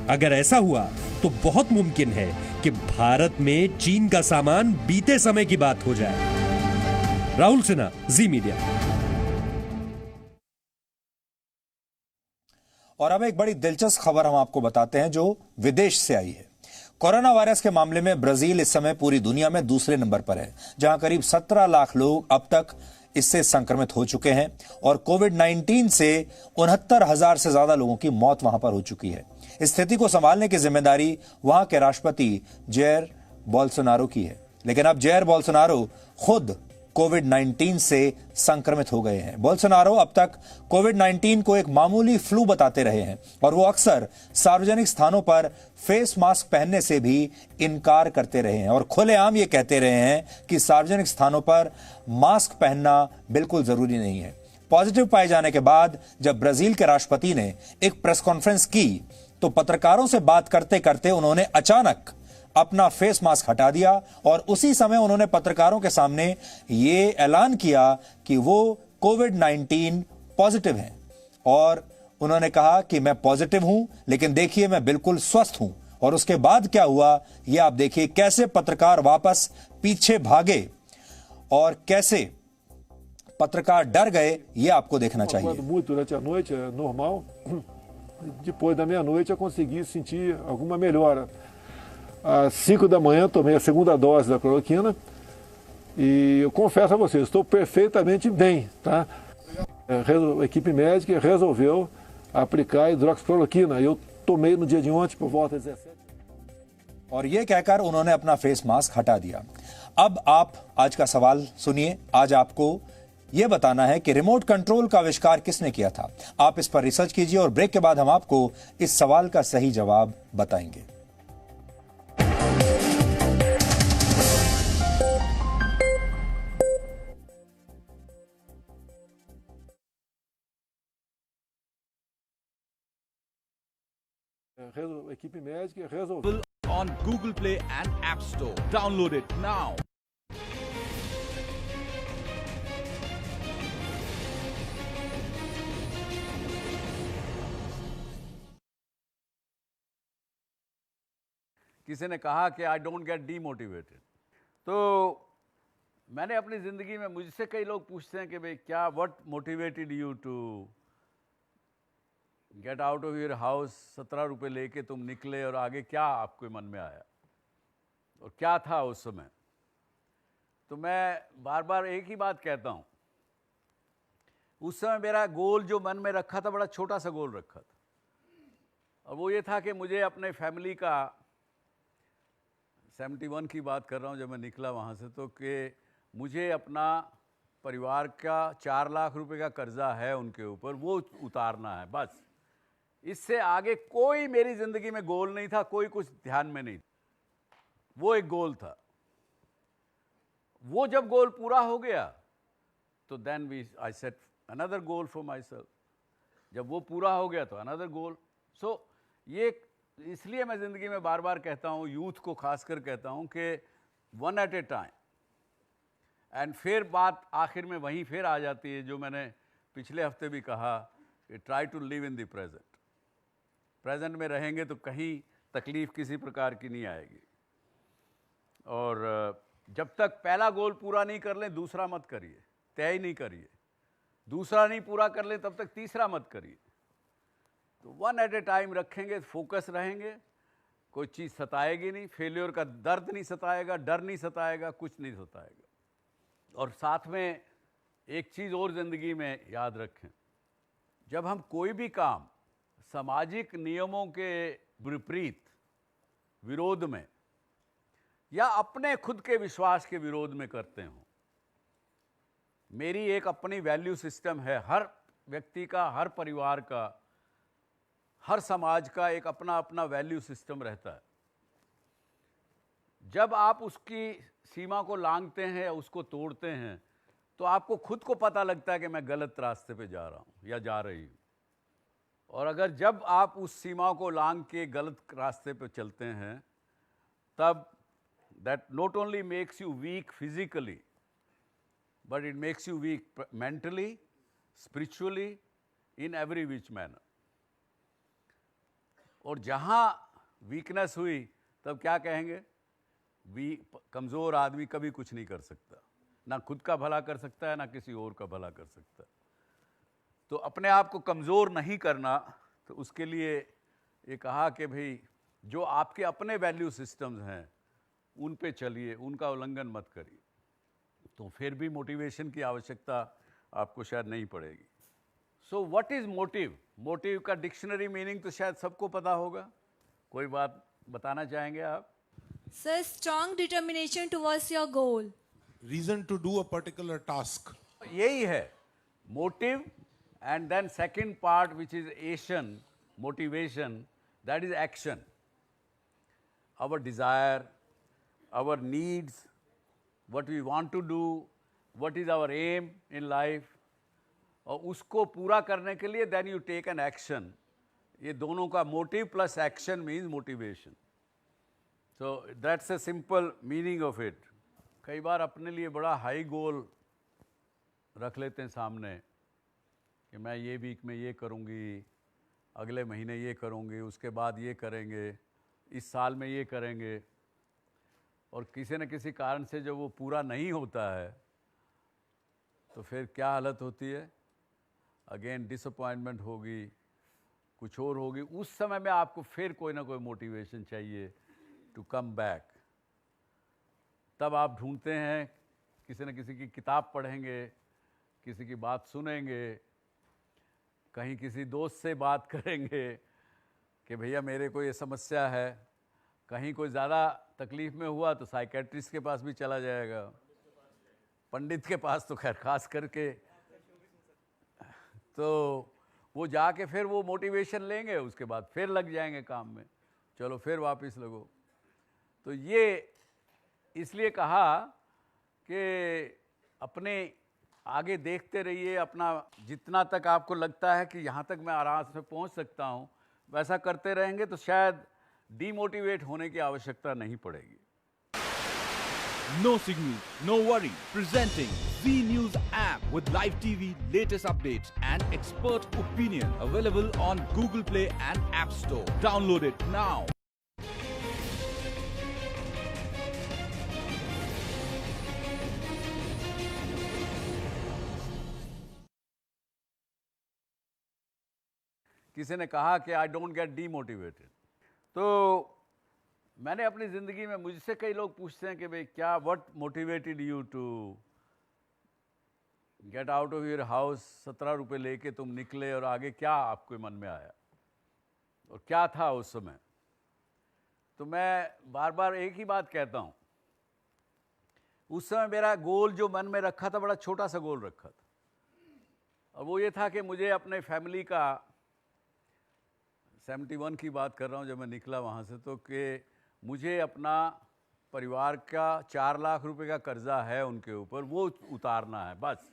अगर ऐसा हुआ तो बहुत मुमकिन है कि भारत में चीन का सामान बीते समय की बात हो जाए। राहुल सिन्हा, जी मीडिया। और अब एक बड़ी दिलचस्प खबर हम आपको बताते हैं जो विदेश से आई है। कोरोना वायरस के मामले में ब्राजील इस समय पूरी दुनिया में दूसरे नंबर पर है, जहां करीब 17 लाख लोग अब तक इससे संक्रमित हो चुके हैं और कोविड-19 से 69,000 से ज्यादा लोगों की मौत वहां पर हो चुकी है। इस स्थिति को संभालने की जिम्मेदारी वहां के राष्ट्रपति जैर बोल्सोनारो की है, लेकिन अब जैर बोल्सोनारो खुद कोविड-19 से संक्रमित हो गए हैं। बोल्सोनारो अब तक कोविड-19 को एक मामूली फ्लू बताते रहे हैं और वो अक्सर सार्वजनिक स्थानों पर फेस मास्क पहनने से भी इनकार करते रहे हैं और खुलेआम ये कहते रहे हैं कि सार्वजनिक स्थानों पर मास्क पहनना बिल्कुल जरूरी नहीं है। पॉजिटिव पाए जाने के बाद जब ब्राजील के राष्ट्रपति ने एक प्रेस कॉन्फ्रेंस की तो पत्रकारों से बात करते करते उन्होंने अचानक अपना फेस मास्क हटा दिया और उसी समय उन्होंने पत्रकारों के सामने ये ऐलान किया कि वो कोविड-19 पॉजिटिव हैं और उन्होंने कहा कि मैं पॉजिटिव हूं, लेकिन देखिए मैं बिल्कुल स्वस्थ हूं। और उसके बाद क्या हुआ ये आप देखिए, कैसे पत्रकार वापस पीछे भागे और कैसे पत्रकार डर गए, ये आपको देखना चाहिए। Muito durante a noite, é normal. Depois da meia-noite eu consegui sentir alguma melhora. Às 5 da manhã tomei a segunda dose da cloroquina e eu confesso a vocês, estou perfeitamente bem, tá? A equipe médica resolveu aplicar a hidroxicloroquina. Eu tomei no dia de ontem por volta das 17. और ये कहकर उन्होंने अपना face mask हटा दिया। अब आप आज का सवाल सुनिए। आज आपको यह बताना है कि रिमोट कंट्रोल का आविष्कार किसने किया था। आप इस पर रिसर्च कीजिए और ब्रेक के बाद हम आपको इस सवाल का सही जवाब बताएंगे। A equipe médica resolveu. On Google Play and App Store. Download it now. किसी ने कहा कि आई डोंट गेट डीमोटिवेटेड, तो मैंने अपनी ज़िंदगी में, मुझसे कई लोग पूछते हैं कि भाई क्या what motivated you to get out of your house, 17 रुपये लेके तुम निकले और आगे क्या आपके मन में आया और क्या था उस समय। तो मैं बार बार एक ही बात कहता हूँ, उस समय मेरा गोल जो मन में रखा था बड़ा छोटा सा गोल रखा था, और वो ये था कि मुझे अपने फैमिली का, 71 की बात कर रहा हूँ जब मैं निकला वहाँ से, तो कि मुझे अपना परिवार का 4 लाख रुपए का कर्जा है उनके ऊपर, वो उतारना है बस। इससे आगे कोई मेरी ज़िंदगी में गोल नहीं था, कोई कुछ ध्यान में नहीं। वो एक गोल था। वो जब गोल पूरा हो गया तो then I set another goal for myself. जब वो पूरा हो गया तो अनदर गोल। सो ये इसलिए मैं ज़िंदगी में बार बार कहता हूँ, यूथ को खासकर कहता हूँ कि one at a time. And फिर बात आखिर में वहीं फिर आ जाती है जो मैंने पिछले हफ्ते भी कहा कि try to live in the present. Present में रहेंगे तो कहीं तकलीफ़ किसी प्रकार की नहीं आएगी। और जब तक पहला गोल पूरा नहीं कर लें दूसरा मत करिए, तय नहीं करिए। दूसरा नहीं पूरा कर लें तब तक तीसरा मत करिए। तो वन एट ए टाइम रखेंगे, फोकस रहेंगे, कोई चीज़ सताएगी नहीं, फेलियर का दर्द नहीं सताएगा, डर नहीं सताएगा, कुछ नहीं सताएगा। और साथ में एक चीज़ और ज़िंदगी में याद रखें, जब हम कोई भी काम सामाजिक नियमों के विपरीत, विरोध में या अपने खुद के विश्वास के विरोध में करते हो, मेरी एक अपनी वैल्यू सिस्टम है, हर व्यक्ति का, हर परिवार का, हर समाज का एक अपना अपना वैल्यू सिस्टम रहता है। जब आप उसकी सीमा को लांघते हैं या उसको तोड़ते हैं तो आपको खुद को पता लगता है कि मैं गलत रास्ते पे जा रहा हूँ या जा रही हूँ। और अगर जब आप उस सीमा को लांघ के गलत रास्ते पे चलते हैं, तब that not only makes you weak physically but it makes you weak mentally, spiritually, in every which manner. और जहाँ वीकनेस हुई तब क्या कहेंगे, कमज़ोर आदमी कभी कुछ नहीं कर सकता, ना खुद का भला कर सकता है ना किसी और का भला कर सकता है। तो अपने आप को कमज़ोर नहीं करना, तो उसके लिए ये कहा कि भाई जो आपके अपने वैल्यू सिस्टम्स हैं उन पे चलिए, उनका उल्लंघन मत करिए। तो फिर भी मोटिवेशन की आवश्यकता आपको शायद नहीं पड़ेगी। So what is motive? Motive का डिक्शनरी मीनिंग तो शायद सबको पता होगा। कोई बात बताना चाहेंगे आप? Sir, strong determination towards your goal. Reason to do a particular task. यही है motive, and then second part which is action, motivation, that is action. Our desire, our needs, what we want to do, what is our aim in life, और उसको पूरा करने के लिए then you take an action. ये दोनों का motive plus action means motivation. So that's a simple meaning of it. कई बार अपने लिए बड़ा हाई गोल रख लेते हैं सामने कि मैं ये वीक में ये करूँगी, अगले महीने ये करूँगी, उसके बाद ये करेंगे, इस साल में ये करेंगे, और किसी न किसी कारण से जब वो पूरा नहीं होता है तो फिर क्या हालत होती है? अगेन डिसअपॉइंटमेंट होगी, कुछ और होगी. उस समय में आपको फिर कोई ना कोई मोटिवेशन चाहिए टू कम बैक. तब आप ढूंढते हैं, किसी न किसी की किताब पढ़ेंगे, किसी की बात सुनेंगे, कहीं किसी दोस्त से बात करेंगे कि भैया मेरे को ये समस्या है. कहीं कोई ज़्यादा तकलीफ़ में हुआ तो साइकेट्रिस्ट के पास भी चला जाएगा, पंडित के पास तो खैर खास करके. तो वो जाके फिर वो मोटिवेशन लेंगे, उसके बाद फिर लग जाएंगे काम में, चलो फिर वापस लगो. तो ये इसलिए कहा कि अपने आगे देखते रहिए, अपना जितना तक आपको लगता है कि यहाँ तक मैं आराम से पहुँच सकता हूँ वैसा करते रहेंगे तो शायद डीमोटिवेट होने की आवश्यकता नहीं पड़ेगी. No signal, no worry. Presenting Z News app with live TV, latest updates and expert opinion. Available on Google Play and App Store. Download it now. किसी ने कहा कि आई डोंट गेट डीमोटिवेटेड. तो मैंने अपनी ज़िंदगी में, मुझसे कई लोग पूछते हैं कि भाई क्या what motivated you to get out of your house, 17 रुपये लेके तुम निकले और आगे क्या आपके मन में आया और क्या था उस समय. तो मैं बार बार एक ही बात कहता हूँ, उस समय मेरा गोल जो मन में रखा था बड़ा छोटा सा गोल रखा था, और वो ये था कि मुझे अपने फैमिली का, 71 की बात कर रहा हूँ जब मैं निकला वहाँ से, तो कि मुझे अपना परिवार का 4 लाख रुपए का कर्जा है उनके ऊपर, वो उतारना है बस.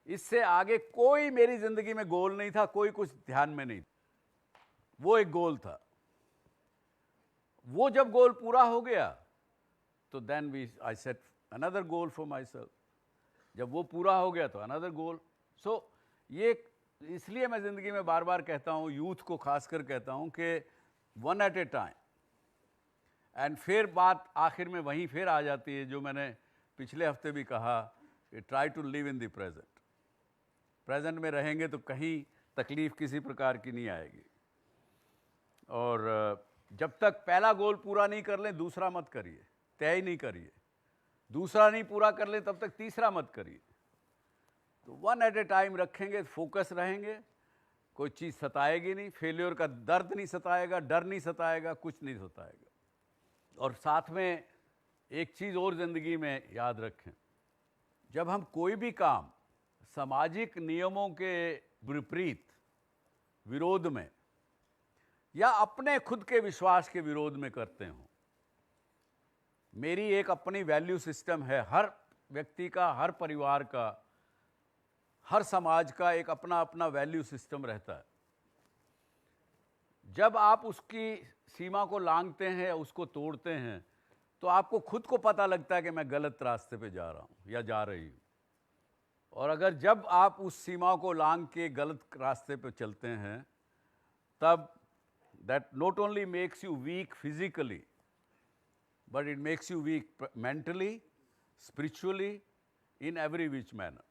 इससे आगे कोई मेरी ज़िंदगी में गोल नहीं था, कोई कुछ ध्यान में नहीं. वो एक गोल था. वो जब गोल पूरा हो गया तो then I set another goal for myself. जब वो पूरा हो गया तो अनदर गोल. सो ये इसलिए मैं ज़िंदगी में बार बार कहता हूँ, यूथ को खासकर कहता हूँ कि one at a time. And फिर बात आखिर में वहीं फिर आ जाती है जो मैंने पिछले हफ्ते भी कहा कि try to live in the present. Present में रहेंगे तो कहीं तकलीफ़ किसी प्रकार की नहीं आएगी. और जब तक पहला गोल पूरा नहीं कर लें दूसरा मत करिए, तय नहीं करिए. दूसरा नहीं पूरा कर लें तब तक तीसरा मत करिए. तो वन एट ए टाइम रखेंगे, फोकस रहेंगे, कोई चीज़ सताएगी नहीं, फेलियर का दर्द नहीं सताएगा, डर नहीं सताएगा, कुछ नहीं सताएगा. और साथ में एक चीज़ और ज़िंदगी में याद रखें, जब हम कोई भी काम सामाजिक नियमों के विपरीत, विरोध में, या अपने खुद के विश्वास के विरोध में करते हों. मेरी एक अपनी वैल्यू सिस्टम है, हर व्यक्ति का, हर परिवार का, हर समाज का एक अपना अपना वैल्यू सिस्टम रहता है. जब आप उसकी सीमा को लांघते हैं या उसको तोड़ते हैं तो आपको खुद को पता लगता है कि मैं गलत रास्ते पे जा रहा हूँ या जा रही हूँ. और अगर जब आप उस सीमा को लांघ के गलत रास्ते पे चलते हैं तब that not only makes you weak physically but it makes you weak mentally, spiritually, in every which manner.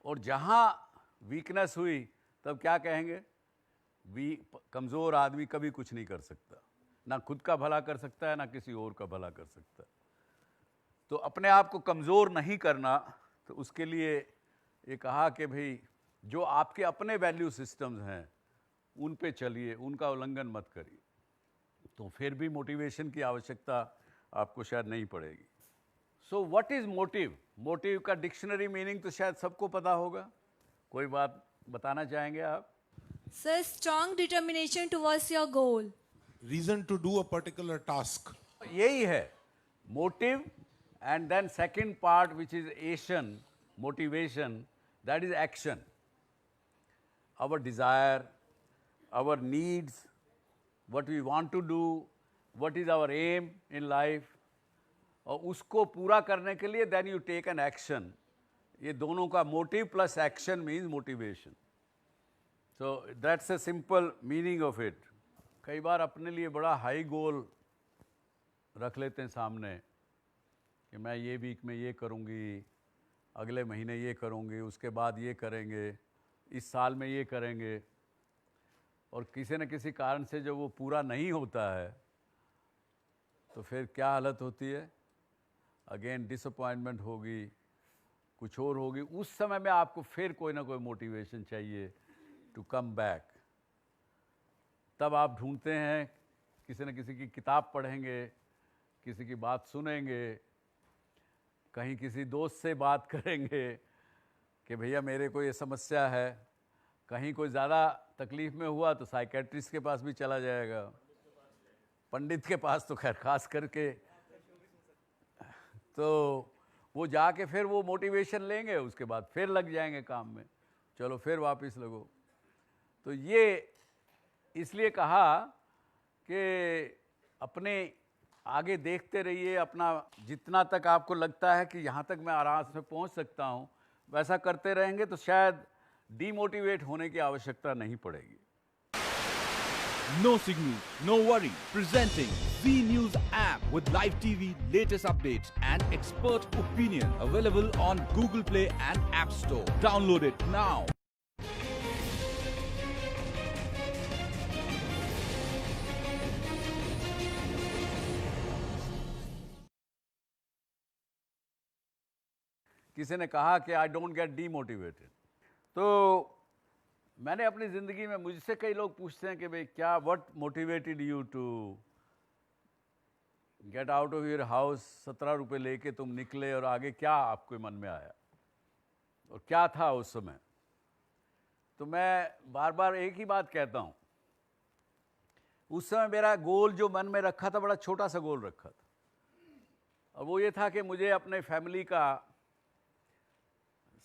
और जहाँ वीकनेस हुई तब क्या कहेंगे, कमज़ोर आदमी कभी कुछ नहीं कर सकता, ना खुद का भला कर सकता है ना किसी और का भला कर सकता है. तो अपने आप को कमज़ोर नहीं करना, तो उसके लिए ये कहा कि भाई जो आपके अपने वैल्यू सिस्टम्स हैं उन पे चलिए, उनका उल्लंघन मत करिए. तो फिर भी मोटिवेशन की आवश्यकता आपको शायद नहीं पड़ेगी. So what is motive? Motive का डिक्शनरी मीनिंग तो शायद सबको पता होगा. कोई बात बताना चाहेंगे आप? Sir, strong determination towards your goal. Reason to do a particular task. यही है motive. And then second part, which is Asian motivation, that is action. Our desire, our needs, what we want to do, what is our aim in life, और उसको पूरा करने के लिए then you take an action. ये दोनों का motive plus action means motivation. So that's a simple meaning of it. कई बार अपने लिए बड़ा हाई गोल रख लेते हैं सामने कि मैं ये वीक में ये करूँगी, अगले महीने ये करूँगी, उसके बाद ये करेंगे, इस साल में ये करेंगे, और किसी न किसी कारण से जब वो पूरा नहीं होता है तो फिर क्या हालत होती है? अगेन डिसअपॉइंटमेंट होगी, कुछ और होगी. उस समय में आपको फिर कोई ना कोई मोटिवेशन चाहिए टू कम बैक. तब आप ढूंढते हैं, किसी न किसी की किताब पढ़ेंगे, किसी की बात सुनेंगे, कहीं किसी दोस्त से बात करेंगे कि भैया मेरे को ये समस्या है. कहीं कोई ज़्यादा तकलीफ़ में हुआ तो साइकेट्रिस्ट के पास भी चला जाएगा, पंडित के पास तो खैर खास करके. तो वो जाके फिर वो मोटिवेशन लेंगे, उसके बाद फिर लग जाएंगे काम में, चलो फिर वापस लगो. तो ये इसलिए कहा कि अपने आगे देखते रहिए, अपना जितना तक आपको लगता है कि यहाँ तक मैं आराम से पहुँच सकता हूँ वैसा करते रहेंगे तो शायद डीमोटिवेट होने की आवश्यकता नहीं पड़ेगी. No signal, no worry. Presenting Z News app with live TV, latest updates and expert opinion. Available on Google Play and App Store. Download it now. किसी ने कहा कि आई डोंट गेट डीमोटिवेटेड. तो मैंने अपनी ज़िंदगी में, मुझसे कई लोग पूछते हैं कि भाई क्या what motivated you to get out of your house, 17 रुपये लेके तुम निकले, और आगे क्या आपके मन में आया और क्या था उस समय. तो मैं बार बार एक ही बात कहता हूँ, उस समय मेरा गोल जो मन में रखा था बड़ा छोटा सा गोल रखा था, और वो ये था कि मुझे अपने फैमिली का,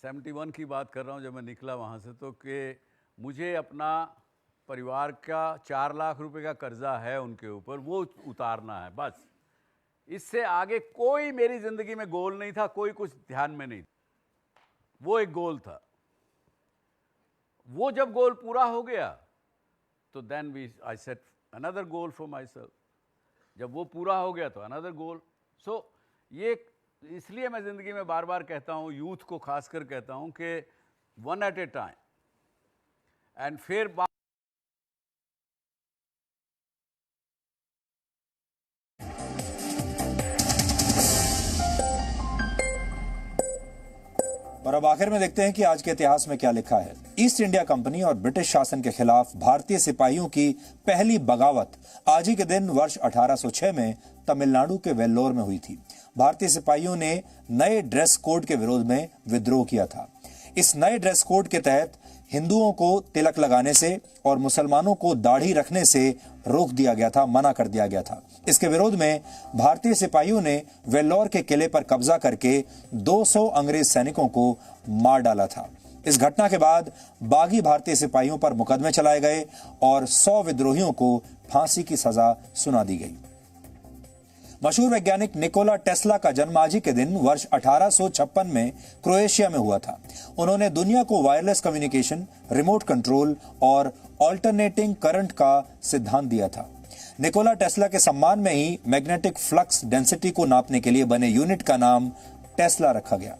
71 की बात कर रहा हूँ जब मैं निकला वहाँ से, तो कि मुझे अपना परिवार का 4 लाख रुपए का कर्जा है उनके ऊपर, वो उतारना है बस. इससे आगे कोई मेरी ज़िंदगी में गोल नहीं था, कोई कुछ ध्यान में नहीं. वो एक गोल था. वो जब गोल पूरा हो गया तो then I set another goal for myself. जब वो पूरा हो गया तो अनदर गोल. सो ये इसलिए मैं ज़िंदगी में बार बार कहता हूँ, यूथ को खासकर कहता हूँ कि one at a time. And फिर और अब आखिर में देखते हैं कि आज के इतिहास में क्या लिखा है. ईस्ट इंडिया कंपनी और ब्रिटिश शासन के खिलाफ भारतीय सिपाहियों की पहली बगावत आज ही के दिन वर्ष 1806 में तमिलनाडु के वेल्लोर में हुई थी. भारतीय सिपाहियों ने नए ड्रेस कोड के विरोध में विद्रोह किया था. इस नए ड्रेस कोड के तहत हिंदुओं को तिलक लगाने से और मुसलमानों को दाढ़ी रखने से रोक दिया गया था, मना कर दिया गया था. इसके विरोध में भारतीय सिपाहियों ने वेल्लोर के किले पर कब्जा करके 200 अंग्रेज सैनिकों को मार डाला था. इस घटना के बाद बागी भारतीय सिपाहियों पर मुकदमे चलाए गए और 100 विद्रोहियों को फांसी की सजा सुना दी गई. मशहूर वैज्ञानिक निकोला टेस्ला का जन्म आज ही के दिन वर्ष 1856 में क्रोएशिया में हुआ था. उन्होंने दुनिया को वायरलेस कम्युनिकेशन, रिमोट कंट्रोल और ऑल्टरनेटिंग करंट का सिद्धांत दिया था. निकोला टेस्ला के सम्मान में ही मैग्नेटिक फ्लक्स डेंसिटी को नापने के लिए बने यूनिट का नाम टेस्ला रखा गया.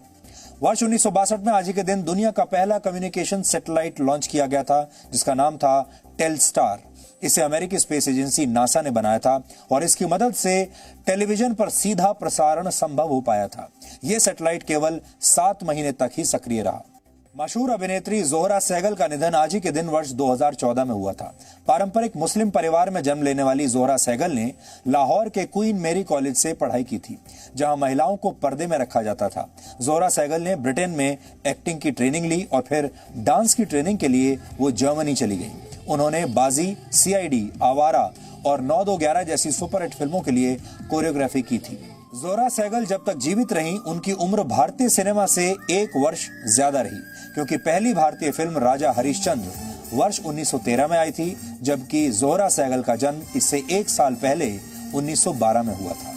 वर्ष 1962 में आज ही के दिन दुनिया का पहला कम्युनिकेशन सैटेलाइट लॉन्च किया गया था, जिसका नाम था टेलस्टार. इसे अमेरिकी स्पेस एजेंसी नासा ने बनाया था और इसकी मदद से टेलीविजन पर सीधा प्रसारण संभव हो पाया था. यह सैटेलाइट केवल 7 महीने तक ही सक्रिय रहा. मशहूर अभिनेत्री जोहरा सहगल का निधन आज ही के दिन वर्ष 2014 में हुआ था. पारंपरिक मुस्लिम परिवार में जन्म लेने वाली जोहरा सहगल ने लाहौर के क्वीन मेरी कॉलेज से पढ़ाई की थी, जहां महिलाओं को पर्दे में रखा जाता था. जोहरा सहगल ने ब्रिटेन में एक्टिंग की ट्रेनिंग ली और फिर डांस की ट्रेनिंग के लिए वो जर्मनी चली गई. उन्होंने बाजी, CID, आवारा और 9-2-11 जैसी सुपरहिट फिल्मों के लिए कोरियोग्राफी की थी. जोहरा सहगल जब तक जीवित रहीं, उनकी उम्र भारतीय सिनेमा से 1 वर्ष ज्यादा रही, क्योंकि पहली भारतीय फिल्म राजा हरिश्चंद्र वर्ष 1913 में आई थी, जबकि जोहरा सहगल का जन्म इससे 1 साल पहले 1912 में हुआ था।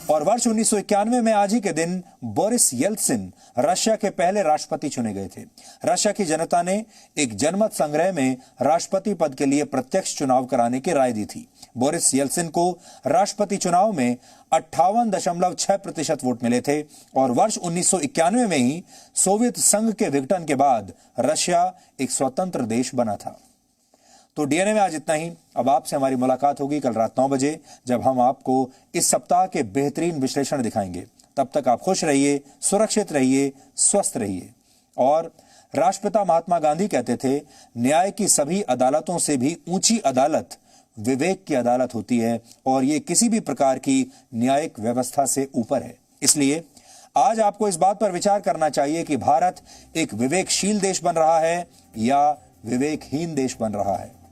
और वर्ष 1991 में आज ही के दिन बोरिस येल्त्सिन रशिया के पहले राष्ट्रपति चुने गए थे। रशिया की जनता ने एक जनमत संग्रह में राष्ट्रपति पद के लिए प्रत्यक्ष चुनाव कराने की राय दी थी। बोरिस येल्त्सिन को राष्ट्रपति चुनाव में 58.6% वोट मिले थे और वर्ष 1991 में ही सोवियत संघ के विघटन के बाद रशिया एक स्वतंत्र देश बना था। तो डीएनए में आज इतना ही। अब आपसे हमारी मुलाकात होगी कल रात 9 बजे, जब हम आपको इस सप्ताह के बेहतरीन विश्लेषण दिखाएंगे। तब तक आप खुश रहिए, सुरक्षित रहिए, स्वस्थ रहिए। और राष्ट्रपिता महात्मा गांधी कहते थे, न्याय की सभी अदालतों से भी ऊंची अदालत विवेक की अदालत होती है और ये किसी भी प्रकार की न्यायिक व्यवस्था से ऊपर है। इसलिए आज आपको इस बात पर विचार करना चाहिए कि भारत एक विवेकशील देश बन रहा है या विवेकहीन देश बन रहा है।